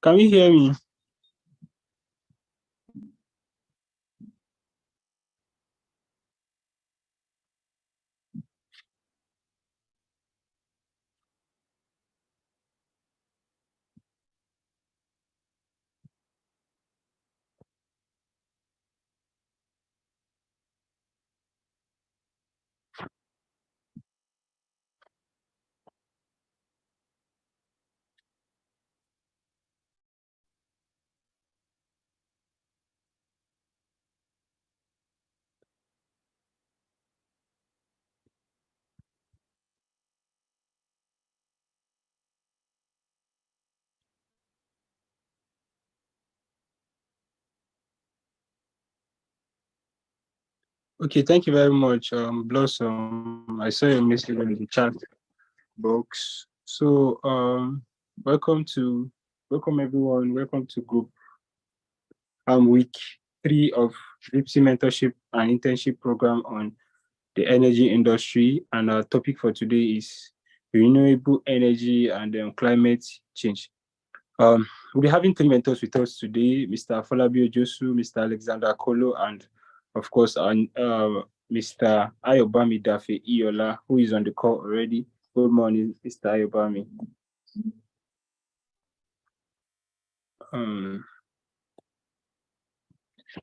Can you hear me? Okay, thank you very much, Blossom. I saw your message on the chat box. So, welcome everyone. Welcome to group week 3 of JIIPCC Mentorship and Internship program on the energy industry. And our topic for today is renewable energy and climate change. We'll be having 3 mentors with us today, Mr. Falabi Ojosu, Mr. Alexander Kolo, and of course, Mr. Ayobami Dafe Iola, who is on the call already. Good morning, Mr. Ayobami.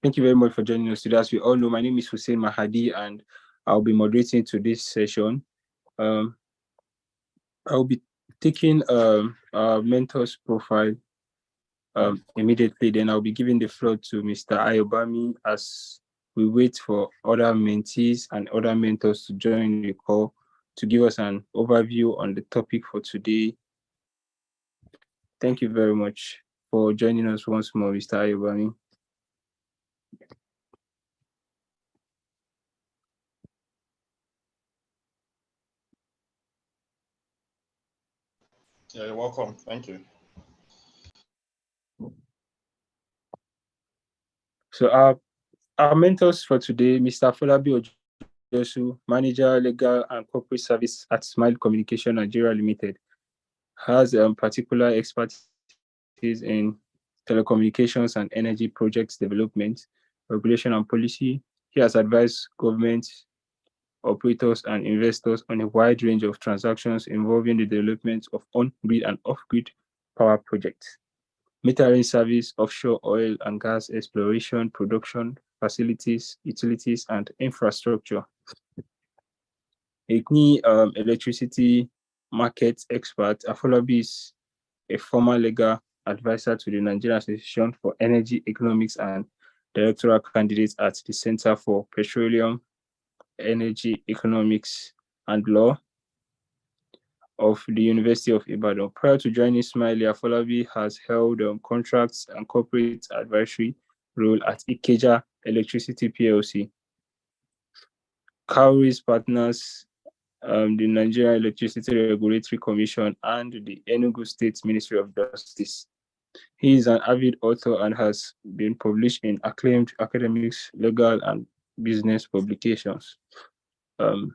Thank you very much for joining us today. As we all know, my name is Hussein Mahadi, and I'll be moderating to this session. I'll be taking our mentor's profile immediately. Then I'll be giving the floor to Mr. Ayobami as we wait for other mentees and other mentors to join the call to give us an overview on the topic for today. Thank you very much for joining us once more, Mr. Ayobami. Yeah, you're welcome. Thank you. So our mentors for today, Mr. Falabi Ojosu, Manager, Legal and Corporate Service at Smile Communication Nigeria Limited, has particular expertise in telecommunications and energy projects development, regulation and policy. He has advised governments, operators and investors on a wide range of transactions involving the development of on-grid and off-grid power projects, metering service, offshore oil and gas exploration, production, facilities, utilities, and infrastructure. A key electricity market expert, Afolabi is a former legal advisor to the Nigerian Association for Energy Economics and directorial candidate at the Center for Petroleum, Energy Economics and Law of the University of Ibadan. Prior to joining Smiley, Afolabi has held contracts and corporate advisory role at Ikeja Electricity PLC, Cowries Partners, the Nigeria Electricity Regulatory Commission, and the Enugu State Ministry of Justice. He is an avid author and has been published in acclaimed academics, legal, and business publications. Join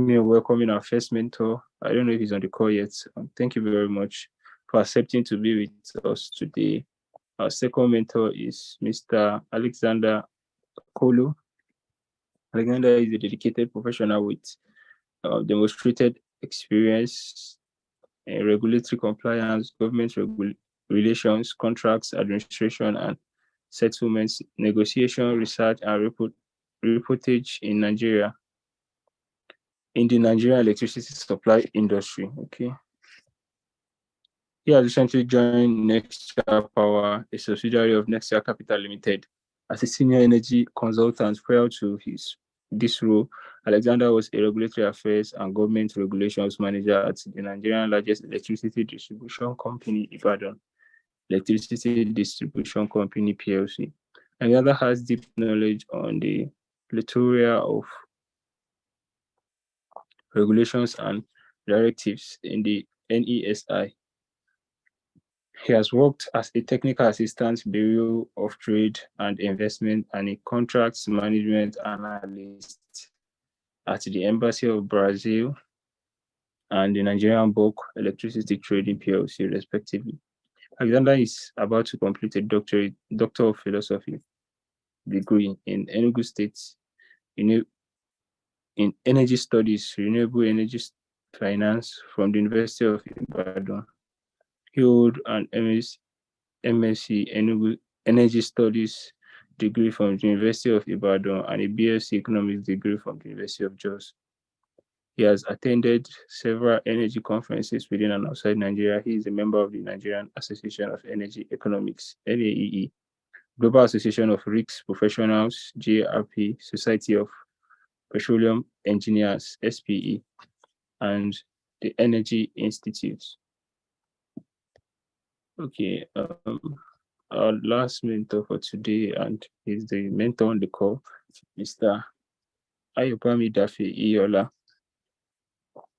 me in welcoming our first mentor. I don't know if he's on the call yet. Thank you very much for accepting to be with us today. Our second mentor is Mr. Alexander Kolo. Alexander is a dedicated professional with demonstrated experience in regulatory compliance, government relations, contracts, administration, and settlements, negotiation, research, and reportage in Nigeria, in the Nigerian electricity supply industry. Okay. He has recently joined Nextyear Power, a subsidiary of Nextyear Capital Limited, as a senior energy consultant. Prior to this role, Alexander was a regulatory affairs and government regulations manager at the Nigerian largest electricity distribution company, Ibadan Electricity Distribution Company PLC. Alexander has deep knowledge on the plethora of regulations and directives in the NESI. He has worked as a technical assistant, Bureau of Trade and Investment, and a contracts management analyst at the Embassy of Brazil and the Nigerian Bulk Electricity Trading PLC, respectively. Alexander is about to complete a Doctor of Philosophy degree in Enugu State in Energy Studies, Renewable Energy Finance from the University of Ibadan. He holds an MSc Energy Studies degree from the University of Ibadan and a BSc Economics degree from the University of Jos. He has attended several energy conferences within and outside Nigeria. He is a member of the Nigerian Association of Energy Economics, NAEE, Global Association of Rigs Professionals, JIIPCC, Society of Petroleum Engineers, SPE, and the Energy Institute. Okay, our last mentor for today, and he's the mentor on the call, Mr. Ayobami Dafe Iola.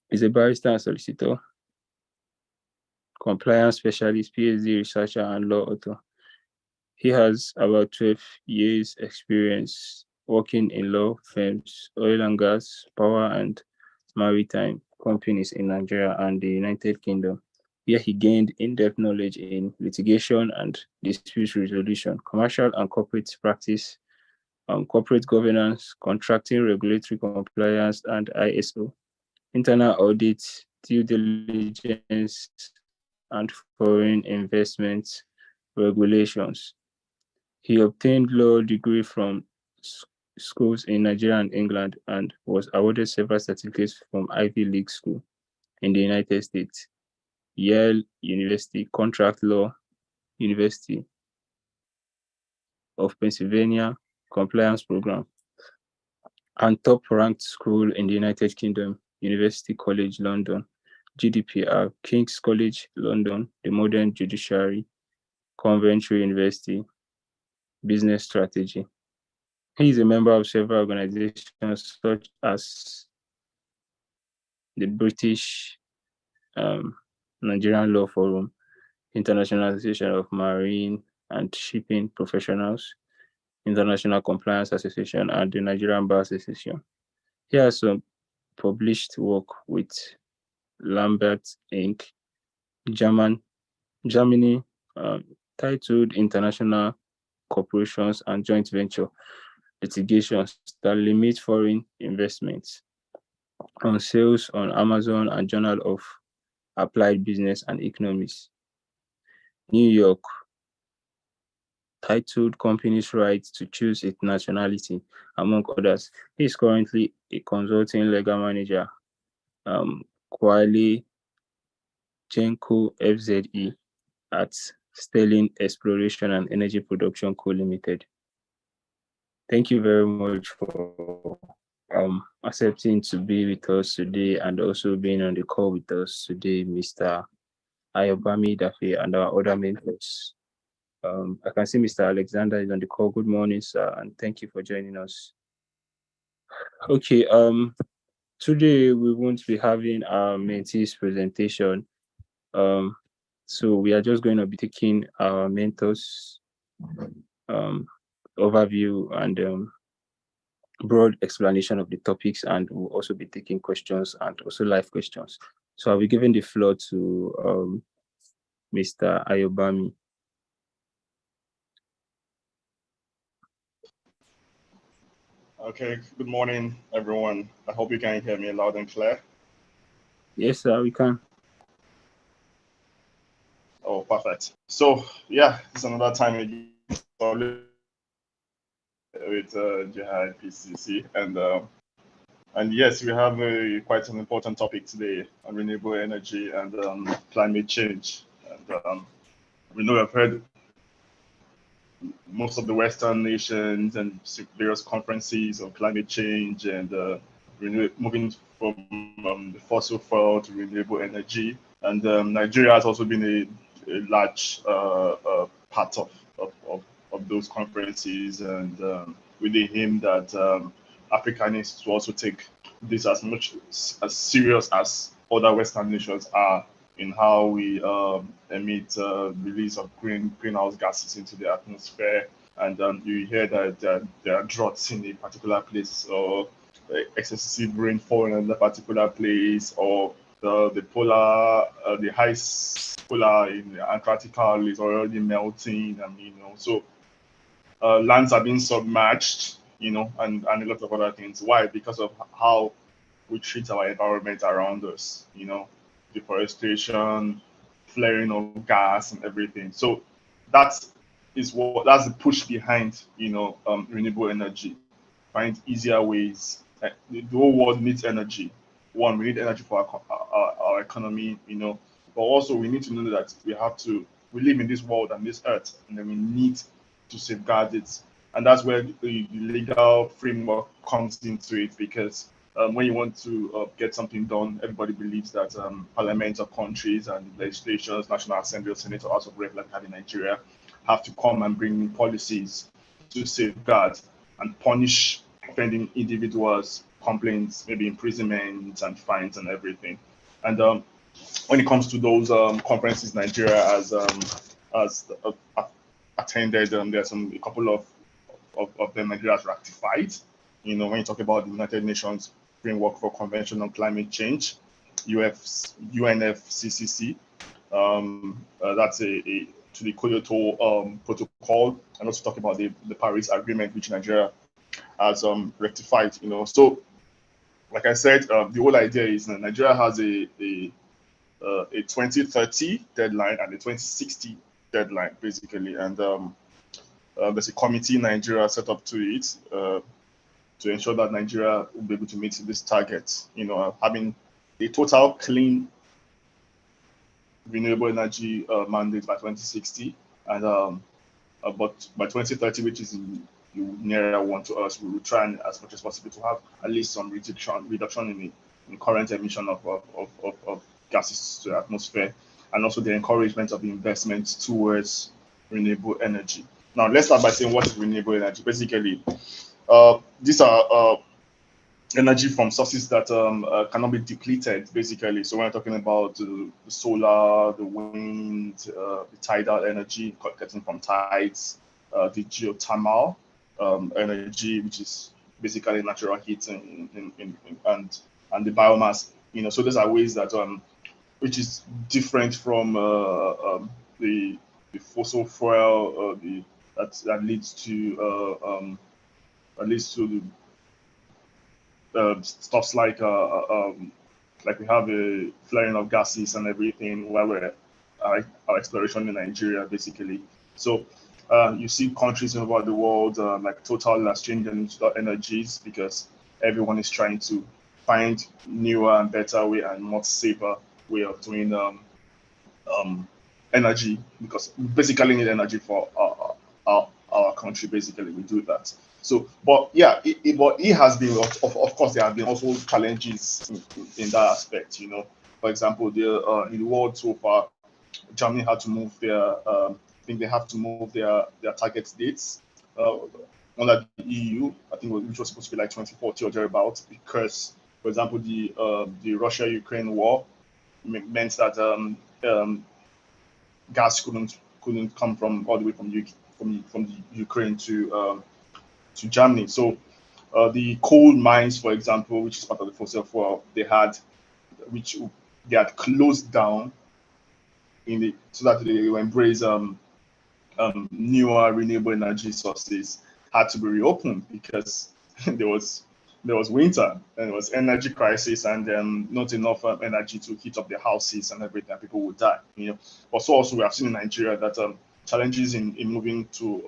He's a barrister and solicitor, compliance specialist, PhD researcher, and law author. He has about 12 years experience working in law firms, oil and gas, power and maritime companies in Nigeria and the United Kingdom, where he gained in-depth knowledge in litigation and dispute resolution, commercial and corporate practice, corporate governance, contracting, regulatory compliance, and ISO, internal audit, due diligence, and foreign investment regulations. He obtained law degree from schools in Nigeria and England and was awarded several certificates from Ivy League school in the United States, Yale University, Contract Law University of Pennsylvania Compliance Program, and top-ranked school in the United Kingdom, University College London, GDPR, King's College London, the Modern Judiciary, Coventry University, Business Strategy. He is a member of several organizations such as the British Nigerian Law Forum, International Association of Marine and Shipping Professionals, International Compliance Association, and the Nigerian Bar Association. He has some published work with Lambert Inc., Germany, titled International Corporations and Joint Venture Litigations that Limit Foreign Investments, on Sales on Amazon, and Journal of Applied Business and Economics. New York, titled Companies' Right to Choose its Nationality, among others. He is currently a consulting legal manager, Kwale Genco FZE at Sterling Exploration and Energy Production Co. Limited. Thank you very much for accepting to be with us today and also being on the call with us today, Mr. Ayobami Dafe, and our other mentors. I can see Mr. Alexander is on the call. Good morning, sir, and thank you for joining us. Okay, today we won't be having our mentees presentation. So we are just going to be taking our mentors overview and broad explanation of the topics, and we'll also be taking questions and also live questions. So I'll be giving the floor to Mr. Ayobami. Okay, good morning, everyone. I hope you can hear me loud and clear. Yes, sir, we can. Oh, perfect. So, yeah, it's another time again with JIIPCC, and yes, we have quite an important topic today on renewable energy and climate change. And we know I've heard most of the Western nations and various conferences on climate change and moving from the fossil fuel to renewable energy. And Nigeria has also been a large part of those conferences, and with the aim that Africa needs to also take this as much as serious as other Western nations are in how we emit release of greenhouse gases into the atmosphere. And you hear that there are droughts in a particular place, or excessive rainfall in a particular place, or the polar, the high polar in the Antarctica is already melting, and so lands are being submerged, and a lot of other things. Why? Because of how we treat our environment around us, deforestation, flaring of gas and everything. So that's that's the push behind, renewable energy. Find easier ways. The whole world needs energy. One, we need energy for our economy, but also we need to know that we live in this world and this earth, and then we need to safeguard it. And that's where the legal framework comes into it, because when you want to get something done, everybody believes that parliaments of countries and legislations, National Assembly, or Senate, or House of Rep, like we have in Nigeria, have to come and bring in policies to safeguard and punish offending individuals, complaints, maybe imprisonment and fines and everything. And when it comes to those conferences Nigeria has attended, there's a couple of them Nigeria has ratified. When you talk about the United Nations Framework for Convention on Climate Change, UNFCCC, that's to the Kyoto Protocol, and also talk about the Paris Agreement, which Nigeria has rectified. So like I said, the whole idea is that Nigeria has a 2030 deadline and a 2060 deadline, basically, and there's a committee in Nigeria set up to it to ensure that Nigeria will be able to meet this target. Having a total clean renewable energy mandate by 2060, and but by 2030, which is nearer one to us, we will try and, as much as possible, to have at least some reduction in the current emission of gases to the atmosphere, and also the encouragement of investment towards renewable energy. Now, let's start by saying what is renewable energy. Basically, these are energy from sources that cannot be depleted, basically. So when we're talking about the solar, the wind, the tidal energy getting from tides, the geothermal energy, which is basically natural heat and the biomass. So those are ways that which is different from the fossil fuel that leads to stuffs like we have a flaring of gases and everything while we're our exploration in Nigeria, basically. So you see countries all over the world like Total has changed into energies, because everyone is trying to find newer and better way and more safer way of doing energy, because we basically need energy for our country. Basically, we do that. So, but yeah, but it has been, of course, there have been also challenges in that aspect. For example, in the world so far, Germany had to move I think they have to move their target dates under the EU. I think which was supposed to be like 2040 or thereabouts, because, for example, the Russia-Ukraine war meant that gas couldn't come from all the way from the Ukraine to Germany. So the coal mines, for example, which is part of the fossil fuel, they had closed down so that they will embrace newer renewable energy sources, had to be reopened because there was winter and there was energy crisis, and not enough energy to heat up the houses and everything. People would die. But so also we have seen in Nigeria that challenges in moving to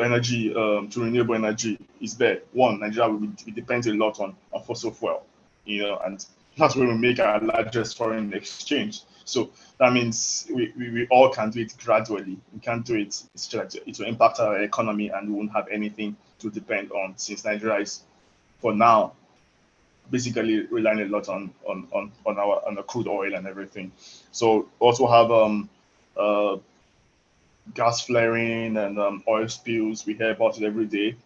energy, to renewable energy is there. One, Nigeria it depends a lot on fossil fuel, and that's where we make our largest foreign exchange. So that means we all can do it gradually. We can't do it. It will impact our economy, and we won't have anything to depend on, since Nigeria is, for now, basically relying a lot on the crude oil and everything. So also have gas flaring and oil spills. We hear about it every day.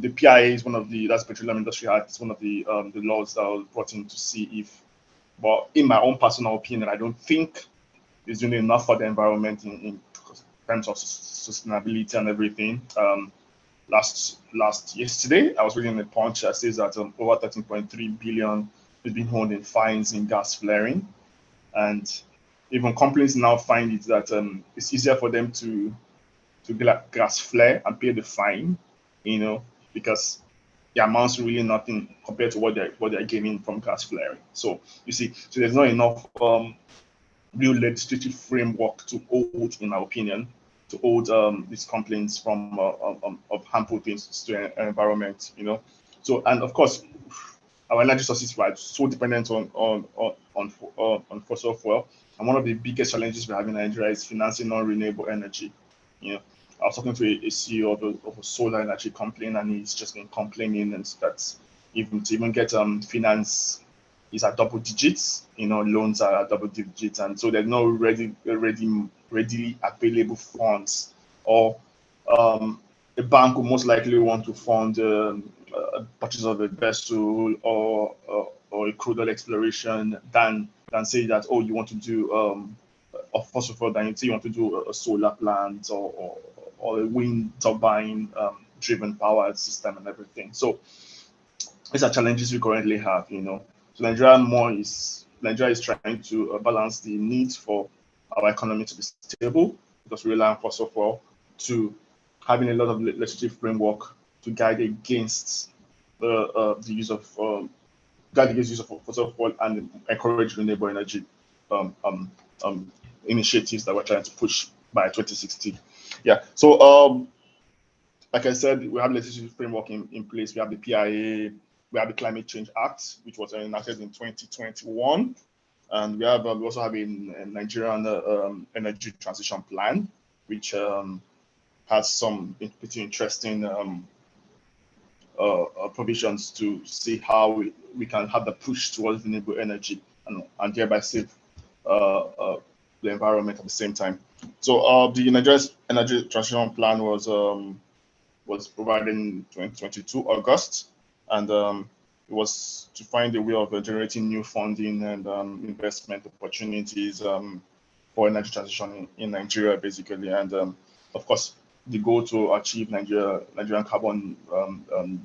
The PIA is that's Petroleum Industry Act. It's one of the laws that was brought in to see if, but in my own personal opinion, I don't think it's doing enough for the environment in terms of sustainability and everything. Yesterday, I was reading a Punch that says that over 13.3 billion is being held in fines in gas flaring, and even companies now find it that it's easier for them to gas flare and pay the fine, because the amount's really nothing compared to what they're gaining from gas flaring. So you see, so there's not enough real legislative framework to hold, in my opinion, to hold these complaints from of harmful things to the environment. So, and of course, our energy sources are so dependent on fossil fuel, and one of the biggest challenges we have in Nigeria is financing non-renewable energy. I was talking to a CEO of a solar energy company, and he's just been complaining, and that's even to even get finance is at double digits. Loans are at double digits, and so there's no readily available funds, or a bank will most likely want to fund a purchase of a vessel or a crude oil exploration than say that, oh, you want to do a fossil fuel, than you say you want to do a solar plant or a wind turbine driven power system and everything. So these are challenges we currently have. So Nigeria is trying to balance the needs for our economy to be stable, because we rely on fossil fuel, to having a lot of legislative framework to guide against the use of fossil fuel and encourage renewable energy initiatives that we're trying to push by 2060. Yeah. So like I said, we have legislative framework in place. We have the PIA, we have the Climate Change Act, which was enacted in 2021, and we also have a Nigerian energy transition plan, which has some pretty interesting provisions to see how we can have the push towards renewable energy and thereby save the environment at the same time. So the Nigeria's energy transition plan was provided in 2022 August, and it was to find a way of generating new funding and investment opportunities for energy transition in Nigeria, basically, and of course, the goal to achieve Nigerian carbon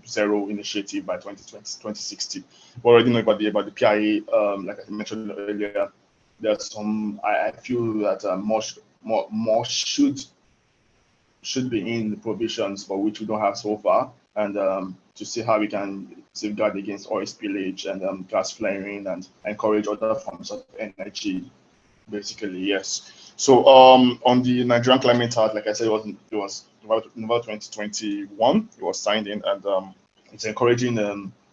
zero initiative by 2060. We already know about the PIA. Like I mentioned earlier, there's some. I feel that more should be in the provisions for which we don't have so far, and to see how we can safeguard against oil spillage and gas flaring and encourage other forms of energy. Basically, yes. So on the Nigerian Climate Act, like I said, it was November 2021. It was signed in, and it's encouraging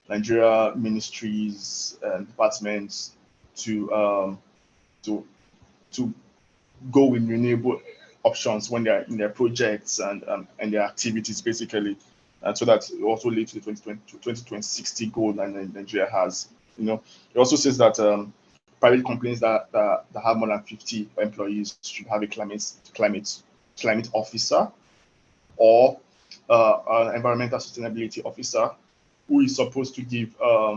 Nigeria ministries and departments to go with renewable options when they're in their projects and their activities, basically, and so that it also leads to the 2060 goal that Nigeria has. It also says that private companies that have more than 50 employees should have a climate officer, or an environmental sustainability officer, who is supposed to give a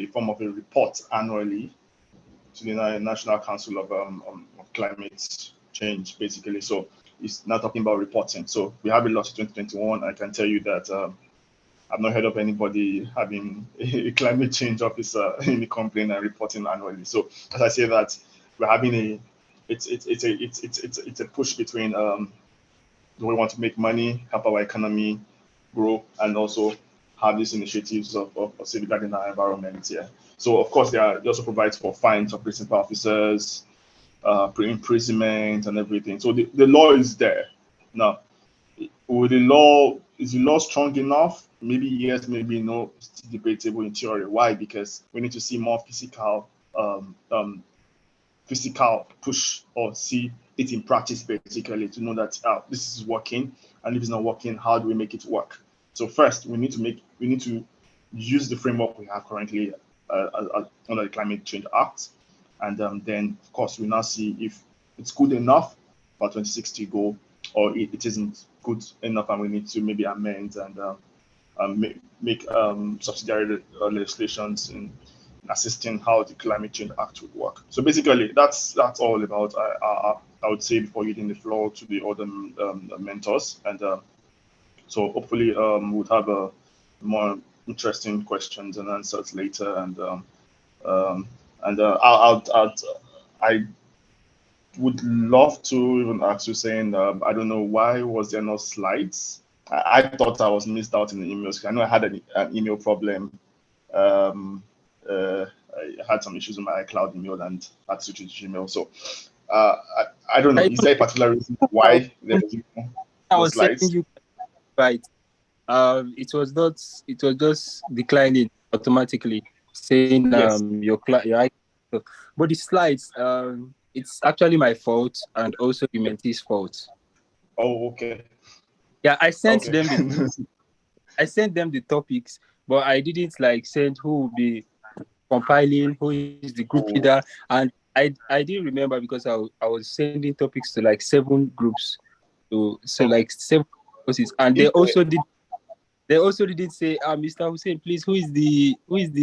form of a report annually to the National Council of Climate Change, basically. So it's not talking about reporting. So we have a lot in 2021. I can tell you that I've not heard of anybody having a climate change officer in the company and reporting annually. So as I say that, we're having it's a push between do we want to make money, help our economy grow, and also have these initiatives of safeguarding our environment. Yeah. So of course, they also provides for fines of principal officers, imprisonment, and everything. So the law is there. Now, is the law strong enough? Maybe yes, maybe no. It's debatable in theory. Why? Because we need to see more physical push, or see it in practice, basically, to know that this is working, and if it's not working, how do we make it work? So first, we need to use the framework we have currently under the Climate Change Act, and then of course we now see if it's good enough for 2060 goal, or it isn't good enough, and we need to maybe amend and make subsidiary legislations in assisting how the Climate Change Act would work. So basically, that's all about. I would say, before giving the floor to the other mentors, and so hopefully we'll have a more interesting questions and answers later, and I would love to even ask you, saying, I don't know, why was there no slides? I thought I was missed out in the emails. I know I had an email problem. I had some issues with my iCloud email and had to switch to Gmail. So I don't know. Is there a particular reason why there was I no was sending slides? you right. It was not. It was just declining automatically, saying Yes. your but the slides it's actually my fault and also the mentee's fault. Oh, okay. Yeah, Okay. I sent them the topics, but I didn't like send who will be compiling, who is the group Oh, leader, and I didn't remember because I was sending topics to like 7 groups, so okay. like 7 courses, and If, they also didn't say, Mr. Hussein, please, who is the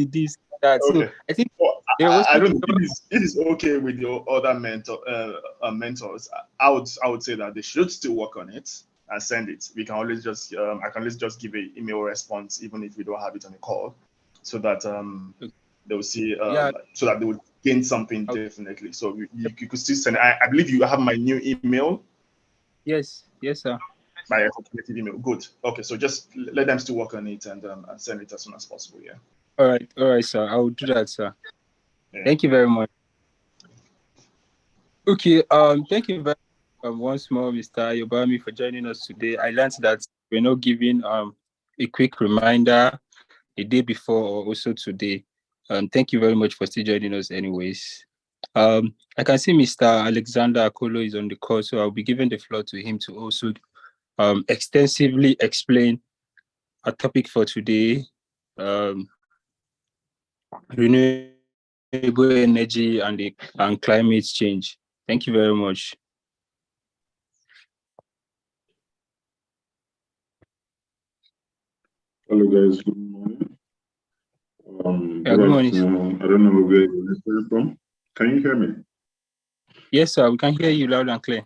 this that. So okay. I think Well, they were I also don't know if it's okay with your other mentors. I would say that they should still work on it and send it. We can always just I can always just give an email response even if we don't have it on the call, so that they'll see yeah. so that they would gain something definitely. So you could still send. I believe you have my new email, Yes, yes, sir. my automated email. Good. Okay, so just let them still work on it and send it as soon as possible. Yeah. All right, sir. I will do that, sir. Yeah. Thank you very much. Okay, thank you very much once more, Mr. Yobami, for joining us today. I learned that we're not giving a quick reminder a day before or also today. Thank you very much for still joining us anyways. I can see Mr. Alexander Akolo is on the call, so I'll be giving the floor to him to also extensively explain our topic for today, renewable energy and climate change. Thank you very much. Hello guys, good morning. Yeah, Good good morning. afternoon. I don't know where you're listening from. Can you hear me? Yes, sir. We can hear you loud and clear.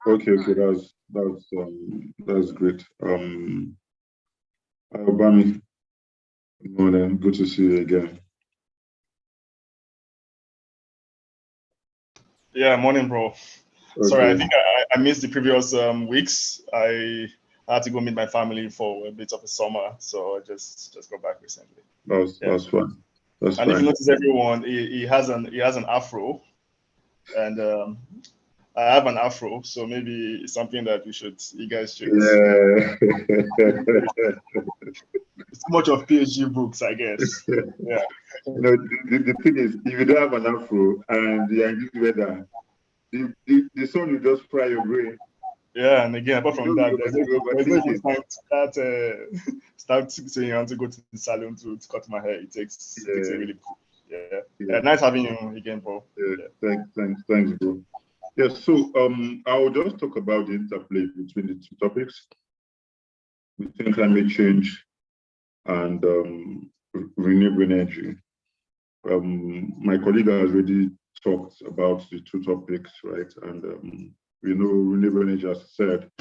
Okay, that's great. Obami, good morning. Good to see you again. Yeah, morning, bro. Okay. Sorry, I think I missed the previous weeks. I had to go meet my family for a bit of a summer, so I just got back recently. That's fine. That's and fine. If you notice, everyone he has an afro, and I have an afro, so maybe it's something that you guys should. Yeah. It's too much of PhD books, I guess. Yeah. The thing is, if you don't have an afro and you're in this weather, the sun will just fry your brain. Yeah, and again, apart from that, there's no even time to start saying you want to go to the salon to cut my hair. It takes a really good. Yeah. Nice having you again, bro. Yeah. Thanks, bro. Yeah, so I will just talk about the interplay between the two topics, between climate change and renewable energy. My colleague has already talked about the two topics, right? And we know renewable energy, as I said,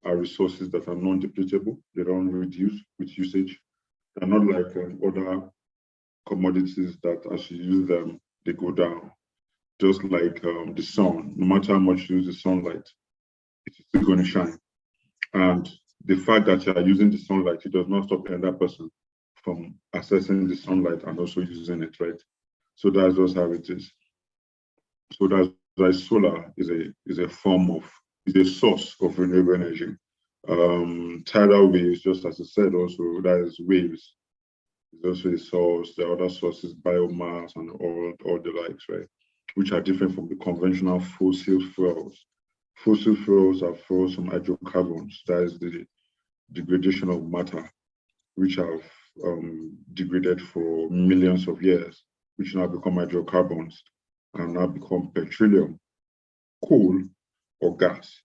are resources that are non-depletable. They don't reduce with usage. They're not like other commodities that as you use them, they go down. Just like the sun, no matter how much you use the sunlight, it's still going to shine. And the fact that you are using the sunlight, it does not stop another person from accessing the sunlight and also using it, right? So that's just how it is. So that's why solar is a source of renewable energy. Tidal waves, just as I said, also that is waves. It's also a source. There are other sources, biomass and all the likes, right? Which are different from the conventional fossil fuels. Fossil fuels are fuels from hydrocarbons. That is the degradation of matter, which have degraded for millions of years, which now become hydrocarbons and now become petroleum, coal, or gas,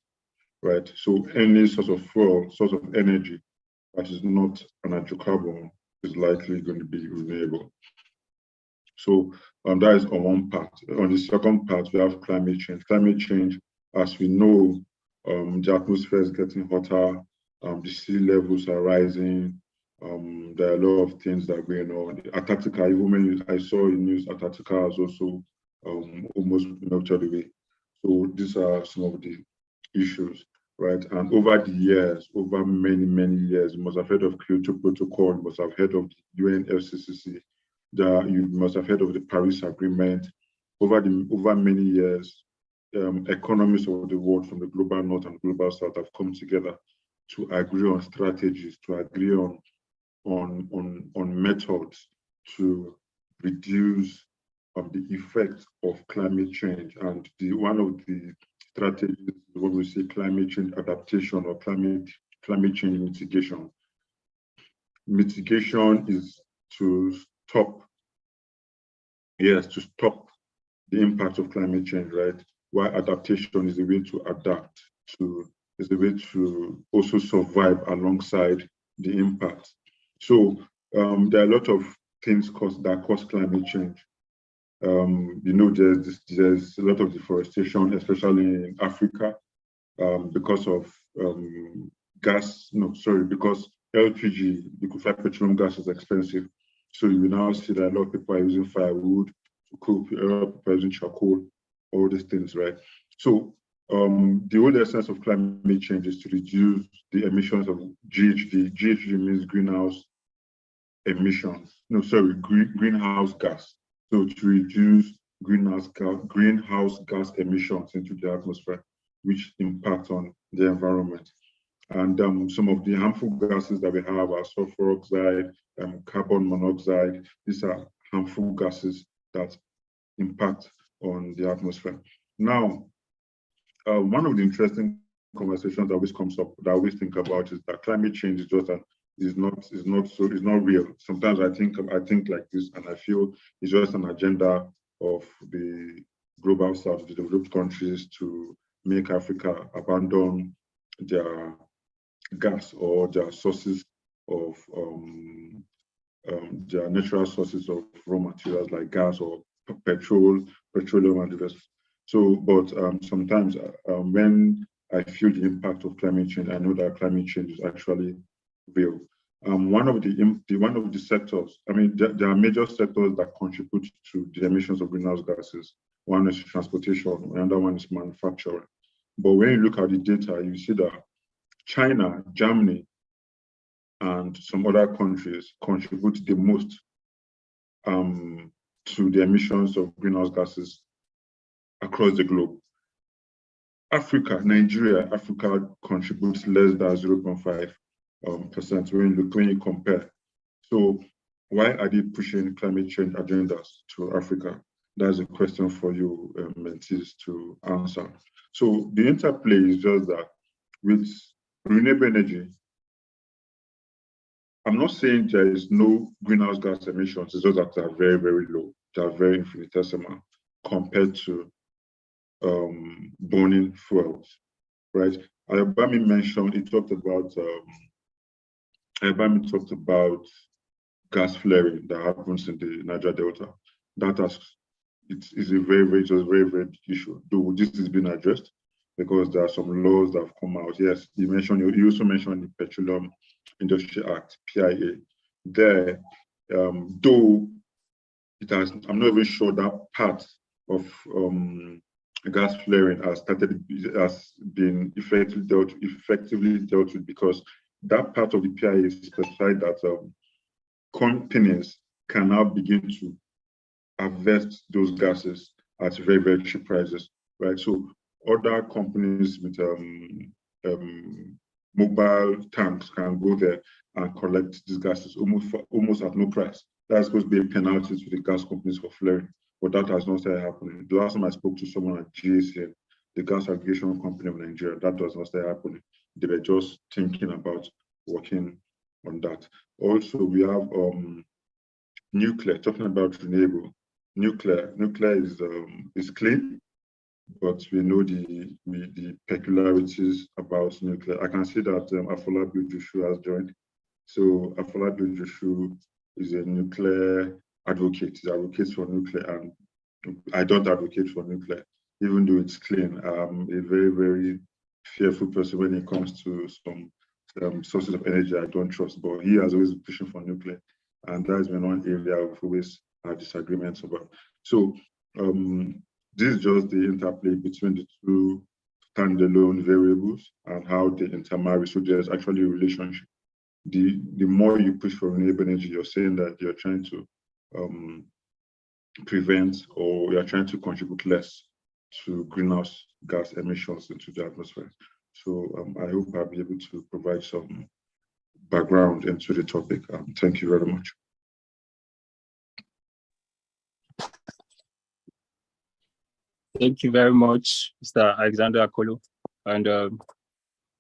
right? So any source of fuel, source of energy that is not an hydrocarbon is likely going to be renewable. So that is on one part. On the second part, we have climate change. Climate change, as we know, the atmosphere is getting hotter, the sea levels are rising, There are a lot of things that are going on. Antarctica, even when I saw in news, Antarctica has also almost melted away. So these are some of the issues, right? And over the years, over many years, you must have heard of Kyoto Protocol, you must have heard of the UNFCCC, you must have heard of the Paris Agreement. Over many years, economies of the world from the global north and global south have come together to agree on strategies, to agree on methods to reduce the effect of climate change. And one of the strategies is what we say climate change adaptation or climate change mitigation. Mitigation is to stop the impact of climate change, right? While adaptation is a way to adapt to, is a way to also survive alongside the impact. So there are a lot of things that cause climate change. There's a lot of deforestation, especially in Africa, because of because LPG, liquefied petroleum gas, is expensive. So you now see that a lot of people are using firewood to cook, a lot of people are using charcoal, all these things, right? So the whole essence of climate change is to reduce the emissions of GHG. GHG means greenhouse emissions. Greenhouse gas. So to reduce greenhouse gas emissions into the atmosphere, which impact on the environment. And some of the harmful gases that we have are sulfur oxide, carbon monoxide. These are harmful gases that impact on the atmosphere. Now, one of the interesting conversations that always comes up, that I always think about, is that climate change is just is not real. Sometimes I think like this, and I feel it's just an agenda of the global south, the developed countries, to make Africa abandon their gas or their sources of their natural sources of raw materials like gas or petroleum and the rest. So, but sometimes when I feel the impact of climate change, I know that climate change is actually real. One of the sectors, there are major sectors that contribute to the emissions of greenhouse gases. One is transportation, another one is manufacturing. But when you look at the data, you see that China, Germany, and some other countries contribute the most to the emissions of greenhouse gases across the globe. Nigeria contributes less than 0.5% when you compare. So why are they pushing climate change agendas to Africa? That's a question for you, mentees, to answer. So the interplay is just that with renewable energy, I'm not saying there is no greenhouse gas emissions, it's just that they are very, very low. They are very infinitesimal compared to burning fuels, right? Ayobami talked about gas flaring that happens in the Niger Delta. It's a very, very big issue. Though this is being addressed because there are some laws that have come out. Yes, you also mentioned the Petroleum Industry Act, PIA. There, though I'm not even sure that part of gas flaring has been effectively dealt with, because that part of the PIA specified that companies can now begin to harvest those gases at very, very cheap prices, right? So other companies with mobile tanks can go there and collect these gases almost at no price. That's supposed to be a penalty to the gas companies for flaring, but that has not started happening. The last time I spoke to someone at JIIPCC, the gas aggregation company of Nigeria, that does not start happening. They were just thinking about working on that. Also, we have nuclear. Talking about renewable, nuclear is clean, but we know the peculiarities about nuclear. I can see that Afolabi Joshua has joined. So Afolabi Joshua is a nuclear advocate. He advocates for nuclear, and I don't advocate for nuclear, even though it's clean. I'm a very, very fearful person when it comes to some sources of energy I don't trust, but he has always been pushing for nuclear. And that's been one area we've always had disagreements about. So this is just the interplay between the two standalone variables and how they intermarry. So there's actually a relationship. The more you push for renewable energy, you're saying that you're trying to prevent, or you're trying to contribute less to greenhouse gas emissions into the atmosphere. So I hope I'll be able to provide some background into the topic. Thank you very much. Thank you very much, Mr. Alexander Akolo and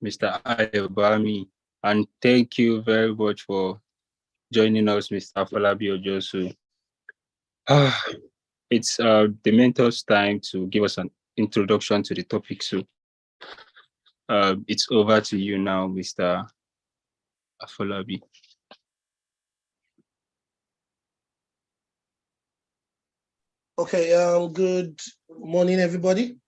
Mr. Ayobami. And thank you very much for joining us, Mr. Afolabi Ojosu. It's the mentor's time to give us an introduction to the topic. So it's over to you now, Mr. Afolabi. Okay, good morning, everybody.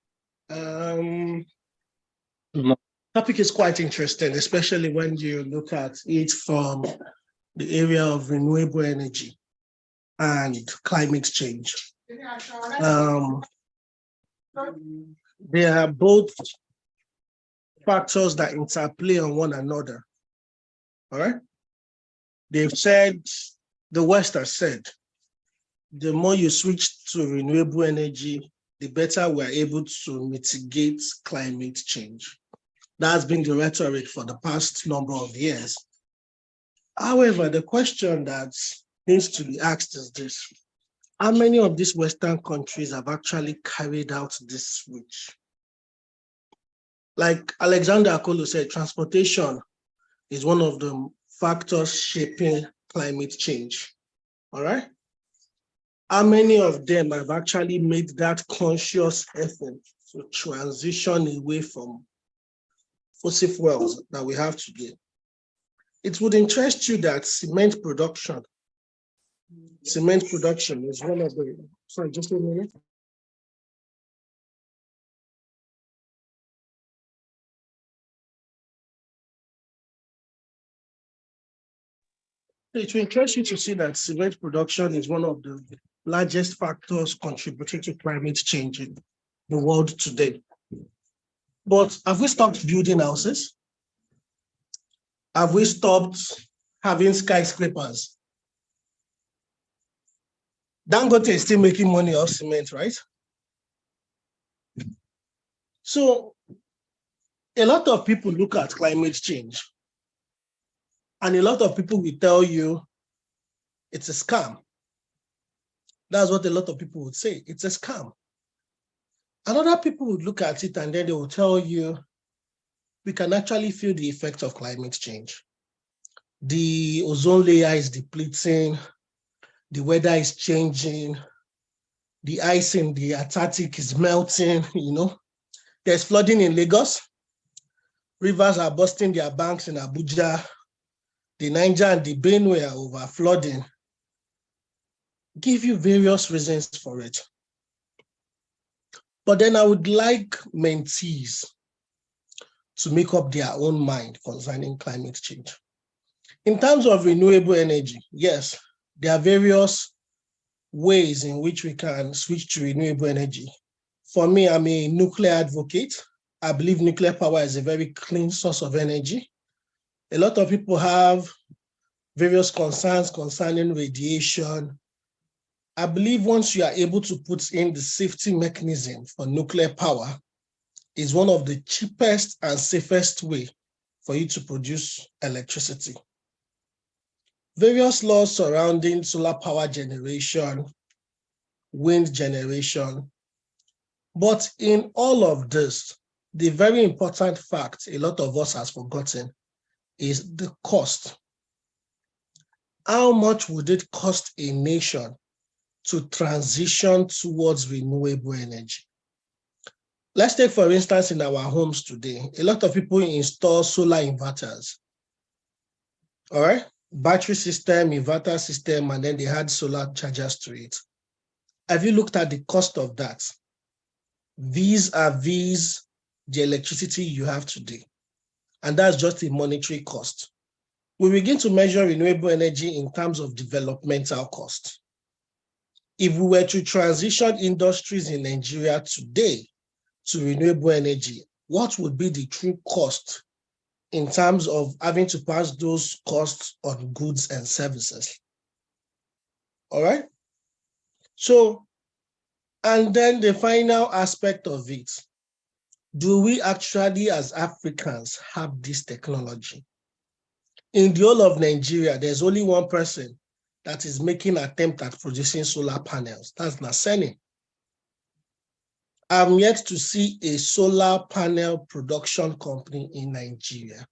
Topic is quite interesting, especially when you look at it from the area of renewable energy and climate change. They are both factors that interplay on one another. All right? They've said, the West has said, the more you switch to renewable energy, the better we're able to mitigate climate change. That's been the rhetoric for the past number of years. However, the question that needs to be asked is this: how many of these Western countries have actually carried out this switch? Like Alexander Akolo said, transportation is one of the factors shaping climate change. All right? How many of them have actually made that conscious effort to transition away from fossil fuels that we have today? It would interest you that cement production is one of the, sorry, just a minute. It will interest you to see that cement production is one of the largest factors contributing to climate change in the world today. But have we stopped building houses? Have we stopped having skyscrapers? Dangote is still making money off cement, right? So a lot of people look at climate change, and a lot of people will tell you it's a scam. That's what a lot of people would say. It's a scam. And other people would look at it and then they will tell you, we can actually feel the effect of climate change. The ozone layer is depleting, the weather is changing, the ice in the Antarctic is melting, you know. There's flooding in Lagos. Rivers are busting their banks in Abuja. The Niger and the Benue are over flooding. Give you various reasons for it. But then I would like mentees to make up their own mind concerning climate change. In terms of renewable energy, yes, there are various ways in which we can switch to renewable energy. For me, I'm a nuclear advocate. I believe nuclear power is a very clean source of energy. A lot of people have various concerns concerning radiation. I believe once you are able to put in the safety mechanism for nuclear power, is one of the cheapest and safest way for you to produce electricity. Various laws surrounding solar power generation, wind generation. But in all of this, the very important fact a lot of us has forgotten is the cost. How much would it cost a nation to transition towards renewable energy? Let's take, for instance, in our homes today, a lot of people install solar inverters. All right? Battery system, inverter system, and then they add solar chargers to it. Have you looked at the cost of that? Vis-a-vis the electricity you have today. and that's just a monetary cost. We begin to measure renewable energy in terms of developmental cost. If we were to transition industries in Nigeria today to renewable energy, what would be the true cost in terms of having to pass those costs on goods and services? All right? So, and then the final aspect of it, do we actually as Africans have this technology? In the whole of Nigeria, there's only one person that is making an attempt at producing solar panels. That's Naseni. I'm yet to see a solar panel production company in Nigeria.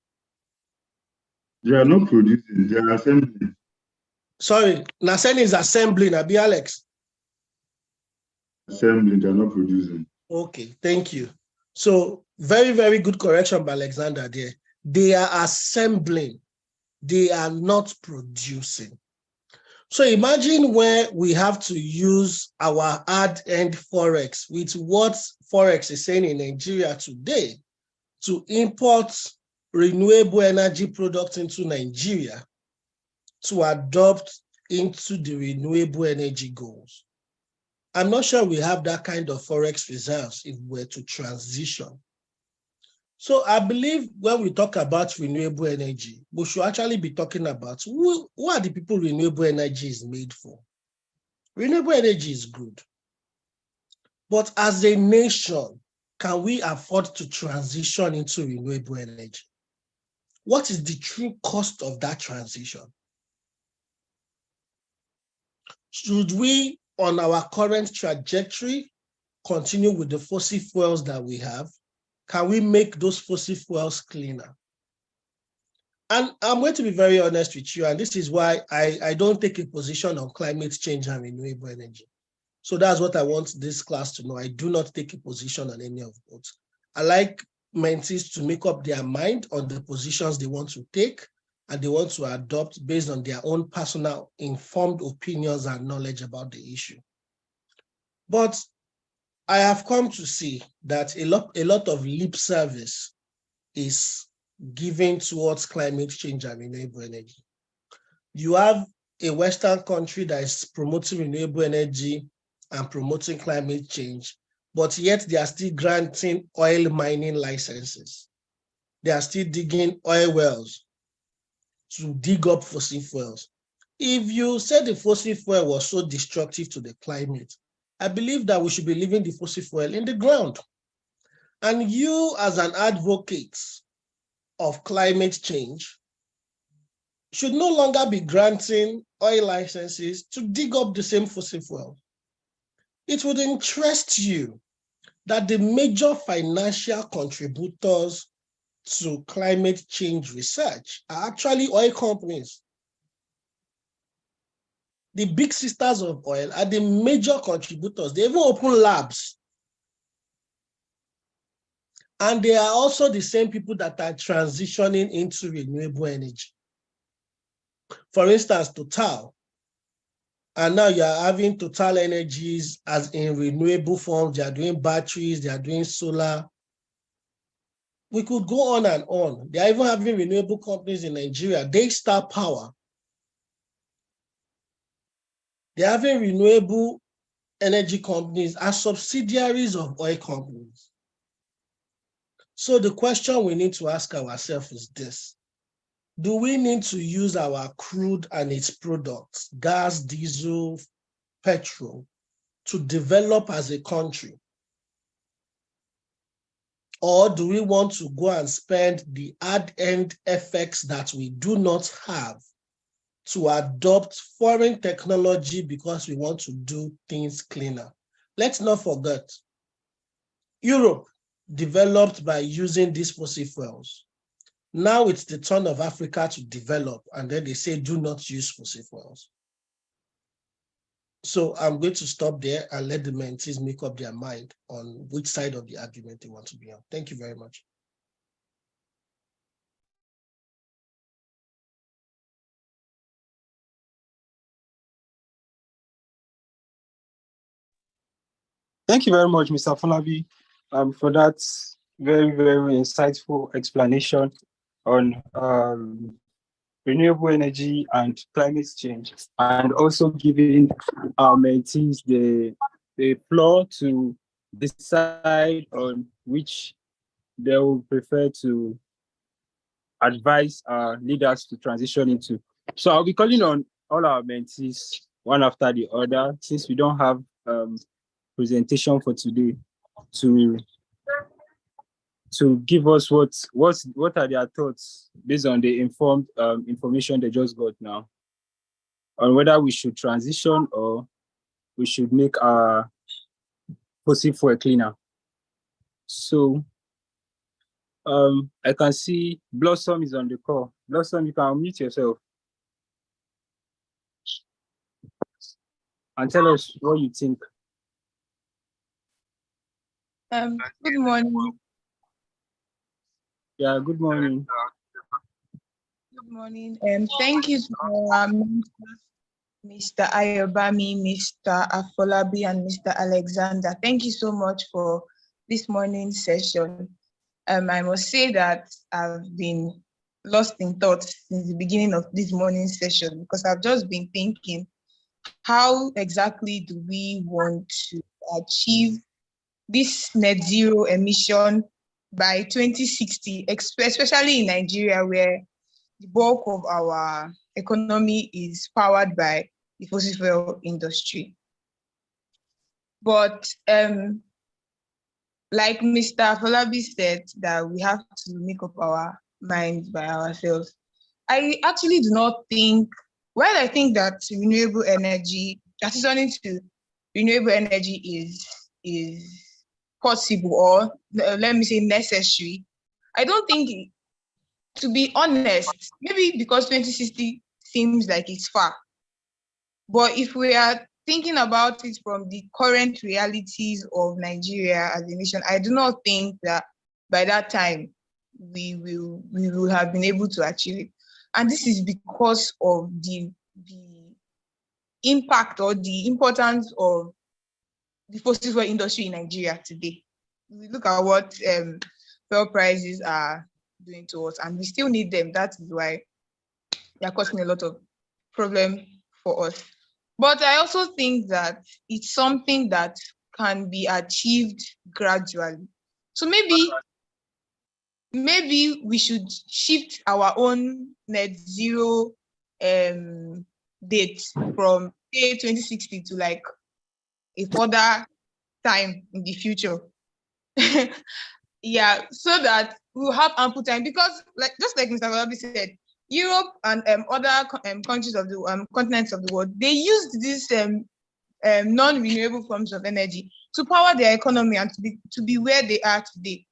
They are not producing, they are assembling. Sorry, Naseni is assembling, Abi Alex. Assembling, they are not producing. Okay, thank you. So very, very good correction by Alexander there. They are assembling, they are not producing. So imagine where we have to use our hard-end Forex with what Forex is saying in Nigeria today to import renewable energy products into Nigeria to adopt into the renewable energy goals. I'm not sure we have that kind of Forex reserves if we were to transition. So I believe when we talk about renewable energy, we should actually be talking about who are the people renewable energy is made for. Renewable energy is good. But as a nation, can we afford to transition into renewable energy? What is the true cost of that transition? Should we, on our current trajectory, continue with the fossil fuels that we have? Can we make those fossil fuels cleaner? And I'm going to be very honest with you, and this is why I don't take a position on climate change and renewable energy. So that's what I want this class to know. I do not take a position on any of both. I like mentees to make up their mind on the positions they want to take and they want to adopt based on their own personal informed opinions and knowledge about the issue. But I have come to see that a lot of lip service is given towards climate change and renewable energy. You have a Western country that is promoting renewable energy and promoting climate change, but yet they are still granting oil mining licenses. They are still digging oil wells to dig up fossil fuels. If you said the fossil fuel was so destructive to the climate, I believe that we should be leaving the fossil fuel in the ground. And you, as an advocate of climate change, should no longer be granting oil licenses to dig up the same fossil fuel. It would interest you that the major financial contributors to climate change research are actually oil companies. The big sisters of oil are the major contributors. They even open labs. And they are also the same people that are transitioning into renewable energy. For instance, Total. And now you are having Total Energies as in renewable forms. They are doing batteries, they are doing solar. We could go on and on. They are even having renewable companies in Nigeria. Daystar Power. They are having renewable energy companies as subsidiaries of oil companies. So the question we need to ask ourselves is this: do we need to use our crude and its products, gas, diesel, petrol, to develop as a country? Or do we want to go and spend the hard-earned effects that we do not have to adopt foreign technology because we want to do things cleaner? Let's not forget, Europe developed by using these fossil fuels. Now it's the turn of Africa to develop, and then they say, do not use fossil fuels. So I'm going to stop there and let the mentees make up their mind on which side of the argument they want to be on. Thank you very much. Thank you very much, Mr. Falabi, for that very, very insightful explanation on renewable energy and climate change, and also giving our mentees the floor to decide on which they will prefer to advise our leaders to transition into. So I'll be calling on all our mentees one after the other, since we don't have presentation for today, to give us what are their thoughts based on the informed information they just got now, on whether we should transition or we should make our fossil fuel cleaner. So I can see Blossom is on the call. Blossom, you can unmute yourself and tell us what you think. Good morning. Yeah, good morning. Good morning. Thank you to our mentors, Mr. Ayobami, Mr. Afolabi, and Mr. Alexander. Thank you so much for this morning's session. I must say that I've been lost in thought since the beginning of this morning's session, because I've just been thinking, how exactly do we want to achieve this net zero emission by 2060, especially in Nigeria, where the bulk of our economy is powered by the fossil fuel industry. But like Mr. Folabi said, that we have to make up our minds by ourselves. I actually do not think, while I think that renewable energy, transitioning to renewable energy is possible, or let me say necessary, I don't think, to be honest, maybe because 2060 seems like it's far. But if we are thinking about it from the current realities of Nigeria as a nation, I do not think that by that time we will have been able to achieve it. And this is because of the impact or the importance of the fossil fuel industry in Nigeria today. We look at what fuel prices are doing to us, and we still need them. That is why they are causing a lot of problem for us. But I also think that it's something that can be achieved gradually. So maybe we should shift our own net zero date from say 2060 to like a further time in the future. Yeah, so that we'll have ample time, because just like Mr. Valabi said, Europe and other countries of the continents of the world, they used these non-renewable forms of energy to power their economy and to be where they are today.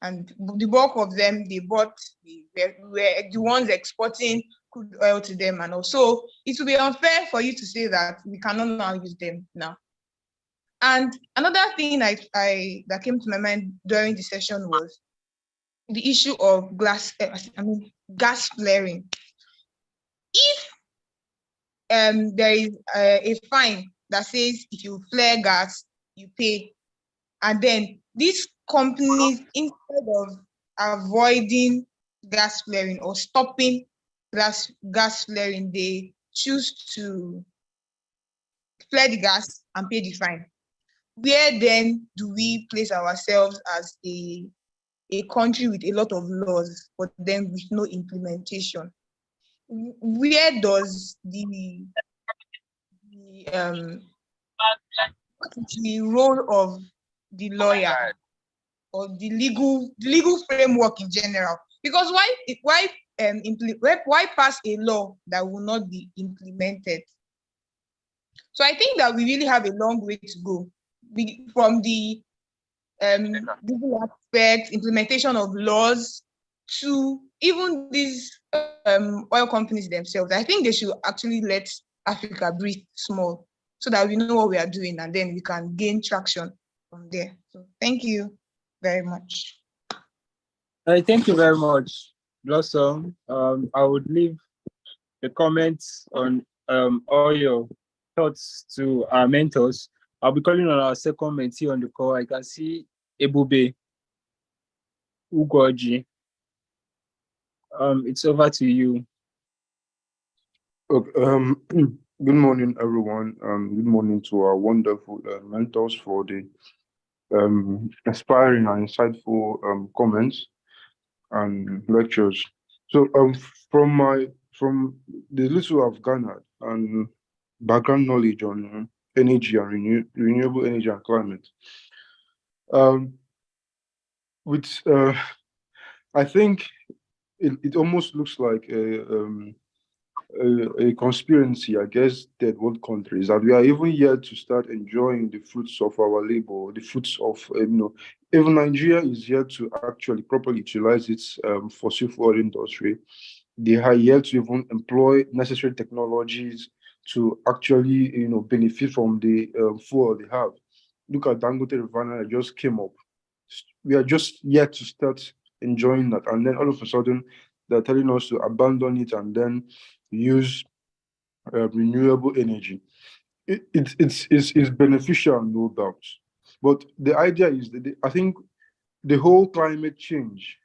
And the bulk of them, they were the ones exporting crude oil to them, and also it would be unfair for you to say that we cannot now use them now. And another thing that came to my mind during the session was the issue of gas flaring. If there is a fine that says if you flare gas, you pay, and then these companies, instead of avoiding gas flaring or stopping gas flaring, they choose to flare the gas and pay the fine. Where then do we place ourselves as a country with a lot of laws, but then with no implementation? Where does the role of the lawyer or the legal framework in general? Because why pass a law that will not be implemented? So I think that we really have a long way to go from the legal aspect, implementation of laws, to even these oil companies themselves. I think they should actually let Africa breathe small, so that we know what we are doing, and then we can gain traction from there. So thank you very much. Thank you very much, Blossom. I would leave the comments on all your thoughts to our mentors. I'll be calling on our second mentee on the call. I can see Ebube Ugoji. It's over to you. Okay, good morning, everyone. Good morning to our wonderful mentors for the inspiring and insightful comments and lectures. So, from the little I've garnered and background knowledge on energy and renewable energy and climate, um, with I think it almost looks like a conspiracy against third world countries that we are even yet to start enjoying the fruits of our labor, the fruits of, even Nigeria is yet to actually properly utilize its fossil fuel industry. They are yet to even employ necessary technologies to actually, benefit from the fuel they have. Look at Dangote Refinery that just came up. We are just yet to start enjoying that, and then all of a sudden they're telling us to abandon it and then use renewable energy. It's beneficial, no doubt. But the idea is that I think the whole climate change,